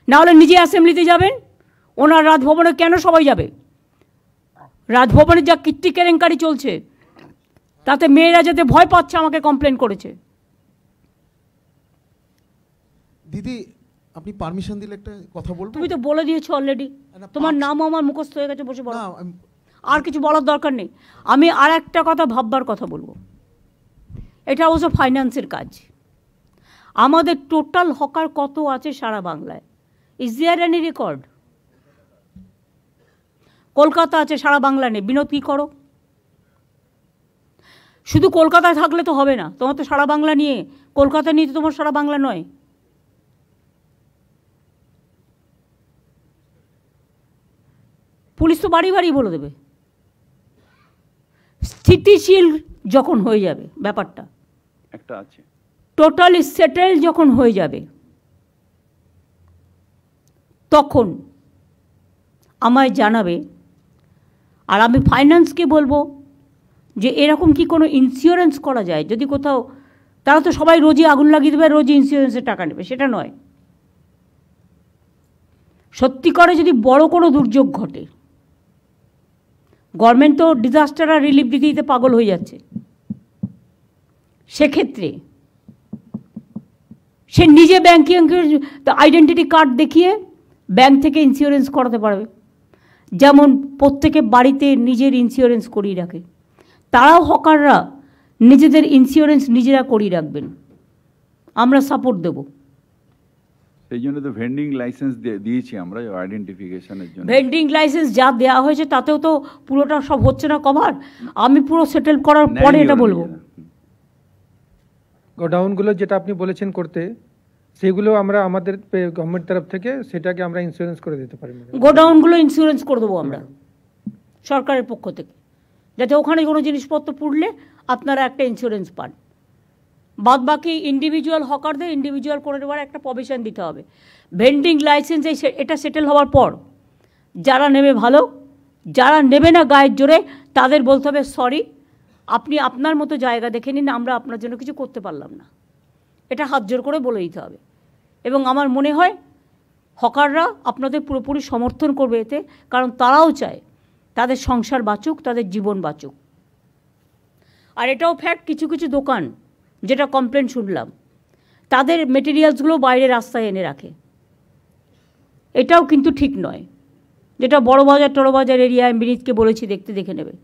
না হলে নিজে অ্যাসেম্বলিতে যাবেন। ওনার রাজভবনে কেন সবাই যাবে? রাজভবনে যা কীর্তি কেলেঙ্কারি চলছে, তাতে মেয়েরা যাতে ভয় পাচ্ছে আমাকে কমপ্লেন করেছে। দিদি আপনি পারমিশন দিলে একটা কথা বলবো? তুমি তো বলে দিয়েছো অলরেডি, তোমার নামও আমার মুখস্থ হয়ে গেছে, বসে বলো। আর কিছু বলার দরকার নেই। আমি আর একটা কথা ভাববার কথা বলবো। এটা অবশ্য ফাইন্যান্সের কাজ। আমাদের টোটাল হকার কত আছে সারা বাংলায়? Is there any record? Kolkata আছে, সারা বাংলা নেই। বিনোদ কী করো? শুধু কলকাতায় থাকলে তো হবে না, তোমার তো সারা বাংলা নিয়ে, কলকাতা নিয়ে তো তোমার সারা বাংলা নয়। পুলিশ তো বাড়ি বাড়ি বলে দেবে। স্থিতিশীল যখন হয়ে যাবে ব্যাপারটা, একটা আছে টোটালি সেটেল যখন হয়ে যাবে, তখন আমায় জানাবে। আর আমি ফাইন্যান্সকে বলবো যে এরকম কি কোনো ইন্স্যুরেন্স করা যায়? যদি কোথাও, তারা তো সবাই রোজই আগুন লাগিয়ে দেবে, রোজই ইন্স্যুরেন্সের টাকা নেবে, সেটা নয়। সত্যি করে যদি বড় কোনো দুর্যোগ ঘটে, গভর্নমেন্ট তো ডিজাস্টার আর রিলিফ দিতে দিতে পাগল হয়ে যাচ্ছে, সেক্ষেত্রে সে নিজে ব্যাংকের আইডেন্টিটি কার্ড দেখিয়ে ব্যাংক থেকে ইন্স্যুরেন্স করাতে পারবে। যেমন প্রত্যেকে বাড়িতে নিজের ইন্স্যুরেন্স করিয়ে রাখে, তারাও হকাররা নিজেদের ইন্স্যুরেন্স নিজেরা করিয়ে রাখবেন, আমরা সাপোর্ট দেব। সেই জন্য তো ভেন্ডিং লাইসেন্স দিয়েছি আমরা আইডেন্টিফিকেশনের জন্য। ভেন্ডিং লাইসেন্স যা দেওয়া হয়েছে তাতেও তো পুরোটা সব হচ্ছে না কভার। আমি পুরো সেটেল করার পরে এটা বলবো। গোডাউনগুলো যেটা আপনি বলেছেন করতে, সেগুলো আমরা আমাদের গভর্নমেন্ট তরফ থেকে সেটাকে আমরা ইন্স্যুরেন্স করে দিতে পারি। গোডাউনগুলো ইন্স্যুরেন্স করে দেবো আমরা সরকারের পক্ষ থেকে, যাতে ওখানে কোনো জিনিসপত্র পুড়লে আপনারা একটা ইন্স্যুরেন্স পান। বাদ বাকি ইন্ডিভিজুয়াল হকারদের ইন্ডিভিজুয়াল করে দেওয়ার একটা প্রভিশন দিতে হবে। ভেন্ডিং লাইসেন্স এটা সেটেল হওয়ার পর যারা নেবে ভালো, যারা নেবে না গায়ের জোরে, তাদের বলতে হবে সরি, আপনি আপনার মতো জায়গা দেখে নিন, আমরা আপনার জন্য কিছু করতে পারলাম না। এটা হাত জোর করে বলে দিতে হবে। এবং আমার মনে হয় হকাররা আপনাদের পুরোপুরি সমর্থন করবে এতে, কারণ তারাও চায় তাদের সংসার বাঁচুক, তাদের জীবন বাঁচুক। আর এটাও ফ্যাক্ট, কিছু কিছু দোকান যেটা কমপ্লেন শুনলাম, তাদের মেটেরিয়ালসগুলো বাইরে রাস্তায় এনে রাখে, এটাও কিন্তু ঠিক নয়। যেটা বড় বাজার টড়ো বাজার এরিয়ায় বিনীতকে বলেছি দেখে নেবে।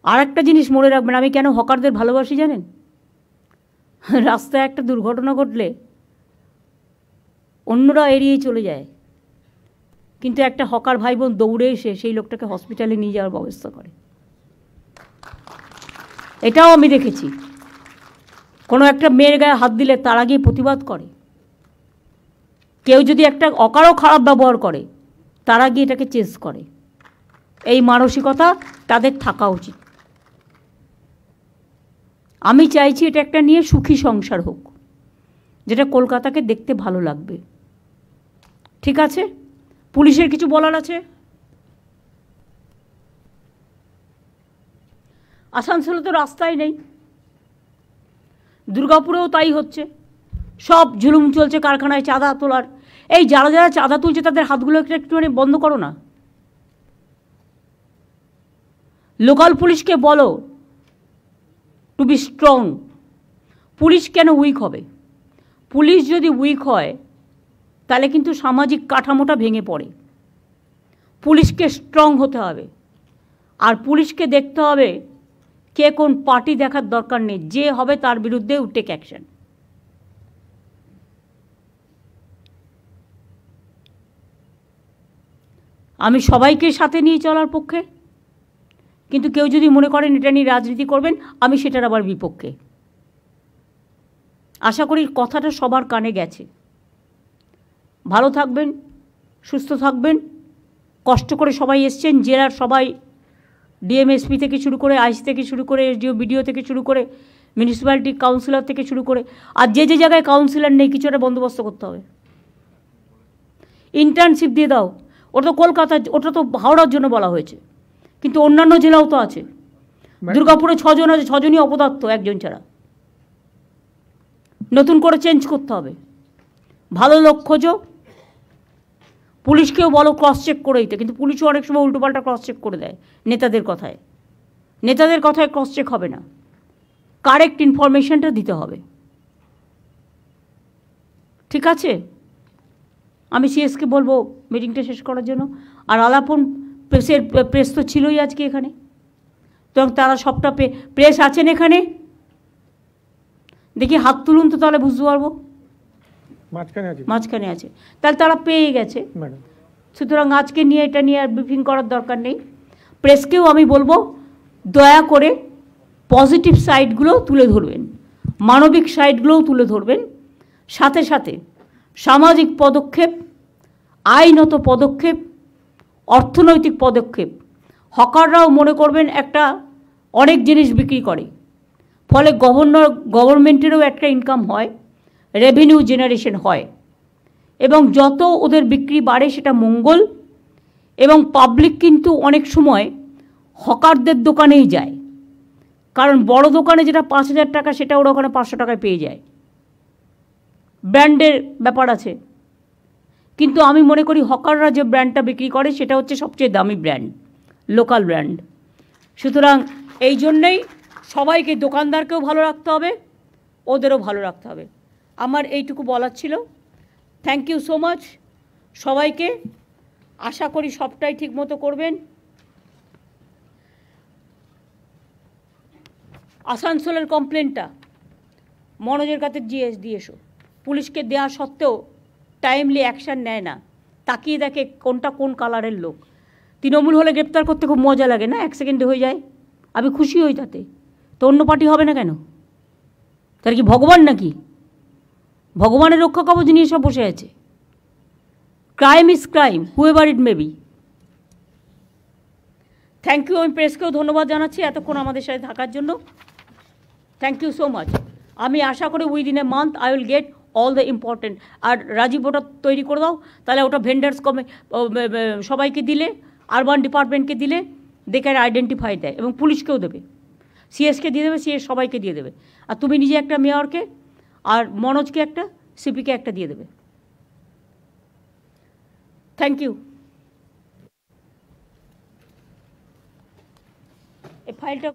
আর একটা জিনিস মনে রাখবেন, আমি কেন হকারদের ভালোবাসি জানেন? রাস্তায় একটা দুর্ঘটনা ঘটলে অন্যরা এড়িয়ে চলে যায়, কিন্তু একটা হকার ভাই বোন দৌড়ে এসে সেই লোকটাকে হসপিটালে নিয়ে যাওয়ার ব্যবস্থা করে। এটাও আমি দেখেছি। কোনো একটা মেয়ের গায়ে হাত দিলে তারা গিয়ে প্রতিবাদ করে। কেউ যদি একটা অকারও খারাপ ব্যবহার করে তারা গিয়ে এটাকে চেস করে। এই মানসিকতা তাদের থাকা উচিত। আমি চাইছি এটা একটা নিয়ে সুখী সংসার হোক, যেটা কলকাতাকে দেখতে ভালো লাগবে। ঠিক আছে, পুলিশের কিছু বলার আছে? আসানসোলে তো রাস্তাই নেই, দুর্গাপুরেও তাই হচ্ছে, সব ঝুলুম চলছে কারখানায় চাঁদা তোলার। এই যারা যারা চাঁদা তুলছে তাদের হাতগুলো একটুখানি বন্ধ করো না। লোকাল পুলিশকে বলো টু বি স্ট্রং। পুলিশ কেন উইক হবে? পুলিশ যদি উইক হয় তাহলে কিন্তু সামাজিক কাঠামোটা ভেঙে পড়ে। পুলিশকে স্ট্রং হতে হবে, আর পুলিশকে দেখতে হবে কে কোন পার্টি দেখার দরকার নেই, যে হবে তার বিরুদ্ধে টেক অ্যাকশন। আমি সবাইকে সাথে নিয়ে চলার পক্ষে, কিন্তু কেউ যদি মনে করেন এটা নিয়ে রাজনীতি করবেন, আমি সেটার আবার বিপক্ষে। আশা করি কথাটা সবার কানে গেছে। ভালো থাকবেন, সুস্থ থাকবেন। কষ্ট করে সবাই এসছেন, জেলার সবাই, ডিএমএসপি থেকে শুরু করে, আইসি থেকে শুরু করে, এসডিও বিডিও থেকে শুরু করে, মিউনিসিপ্যালিটি কাউন্সিলর থেকে শুরু করে, আর যে যে জায়গায় কাউন্সিলর নেই কিছু একটা বন্দোবস্ত করতে হবে। ইন্টার্নশিপ দিয়ে দাও। ওটা তো কলকাতা, ওটা তো হাওড়ার জন্য বলা হয়েছে, কিন্তু অন্যান্য জেলাও তো আছে। দুর্গাপুরে 6 জন আছে, 6 জনই অপদার্থ, একজন ছাড়া। নতুন করে চেঞ্জ করতে হবে। ভালো লোক খোঁজো। পুলিশকেও বলো ক্রস চেক করে দিতে, কিন্তু পুলিশও অনেক সময় উল্টোপাল্টা ক্রস চেক করে দেয় নেতাদের কথায়। নেতাদের কথায় ক্রস চেক হবে না, কারেক্ট ইনফরমেশনটা দিতে হবে। ঠিক আছে, আমি সিএসকে বলবো মিটিংটা শেষ করার জন্য। আর আলাপন প্রেস তো ছিলই আজকে এখানে, তো তারা সবটা প্রেস আছেন এখানে, দেখি হাত তুলুন তো, তাহলে বুঝতে পারবো। মাঝখানে আছে, তাহলে তারা পেয়ে গেছে। সুতরাং আজকে নিয়ে এটা নিয়ে আর ব্রিফিং করার দরকার নেই। প্রেসকেও আমি বলবো দয়া করে পজিটিভ সাইডগুলো তুলে ধরবেন, মানবিক সাইডগুলোও তুলে ধরবেন, সাথে সাথে সামাজিক পদক্ষেপ, আইনত পদক্ষেপ, অর্থনৈতিক পদক্ষেপ। হকাররাও মনে করবেন একটা অনেক জিনিস বিক্রি করে, ফলে গভর্নমেন্টেরও একটা ইনকাম হয়, রেভিনিউ জেনারেশন হয়, এবং যত ওদের বিক্রি বাড়ে সেটা মঙ্গল। এবং পাবলিক কিন্তু অনেক সময় হকারদের দোকানেই যায়, কারণ বড় দোকানে যেটা 5,000 টাকা সেটা ওরা ওখানে 500 টাকায় পেয়ে যায়। ব্র্যান্ডের ব্যাপার আছে, কিন্তু আমি মনে করি হকাররা যে ব্র্যান্ডটা বিক্রি করে সেটা হচ্ছে সবচেয়ে দামি ব্র্যান্ড, লোকাল ব্র্যান্ড। সুতরাং এই জন্যেই সবাইকে, দোকানদারকেও ভালো রাখতে হবে, ওদেরও ভালো রাখতে হবে। আমার এইটুকু বলার ছিল। থ্যাংক ইউ সো মাচ সবাইকে। আশা করি সবটাই ঠিকমতো করবেন। আসানসোলের কমপ্লেনটা মনোজের কাছে দিয়ে এসো। পুলিশকে দেওয়া সত্ত্বেও টাইমলি অ্যাকশান নেয় না, তাকিয়ে দেখে কোনটা কোন কালারের লোক। তৃণমূল হলে গ্রেপ্তার করতে খুব মজা লাগে না, 1 সেকেন্ডে হয়ে যায়, আমি খুশি হই তাতে। তো অন্য পার্টি হবে না কেন? তার কি ভগবান নাকি? ভগবানের রক্ষা কবচ নিয়ে সব বসে আছে। Crime is crime, however it may be. Thank you. আমি প্রেসকেও ধন্যবাদ জানাচ্ছি এতক্ষণ আমাদের সাথে থাকার জন্য। Thank you so much. আমি আশা করি within a month I will get all the important. আর রাজীব ওটা তৈরি করে দাও, তাহলে ওটা ভেন্ডার্স সবাইকে দিলে, আরবান ডিপার্টমেন্টকে দিলে, দে ক্যান আইডেন্টিফাই দেয়, এবং পুলিশকেও দেবে, সিএসকে দিয়ে দেবে, সিএস সবাইকে দিয়ে দেবে। আর তুমি নিজে একটা মেয়রকে, আর মনোজকে একটা, সিপিকে একটা দিয়ে দেবে। Thank you. এই ফাইলটা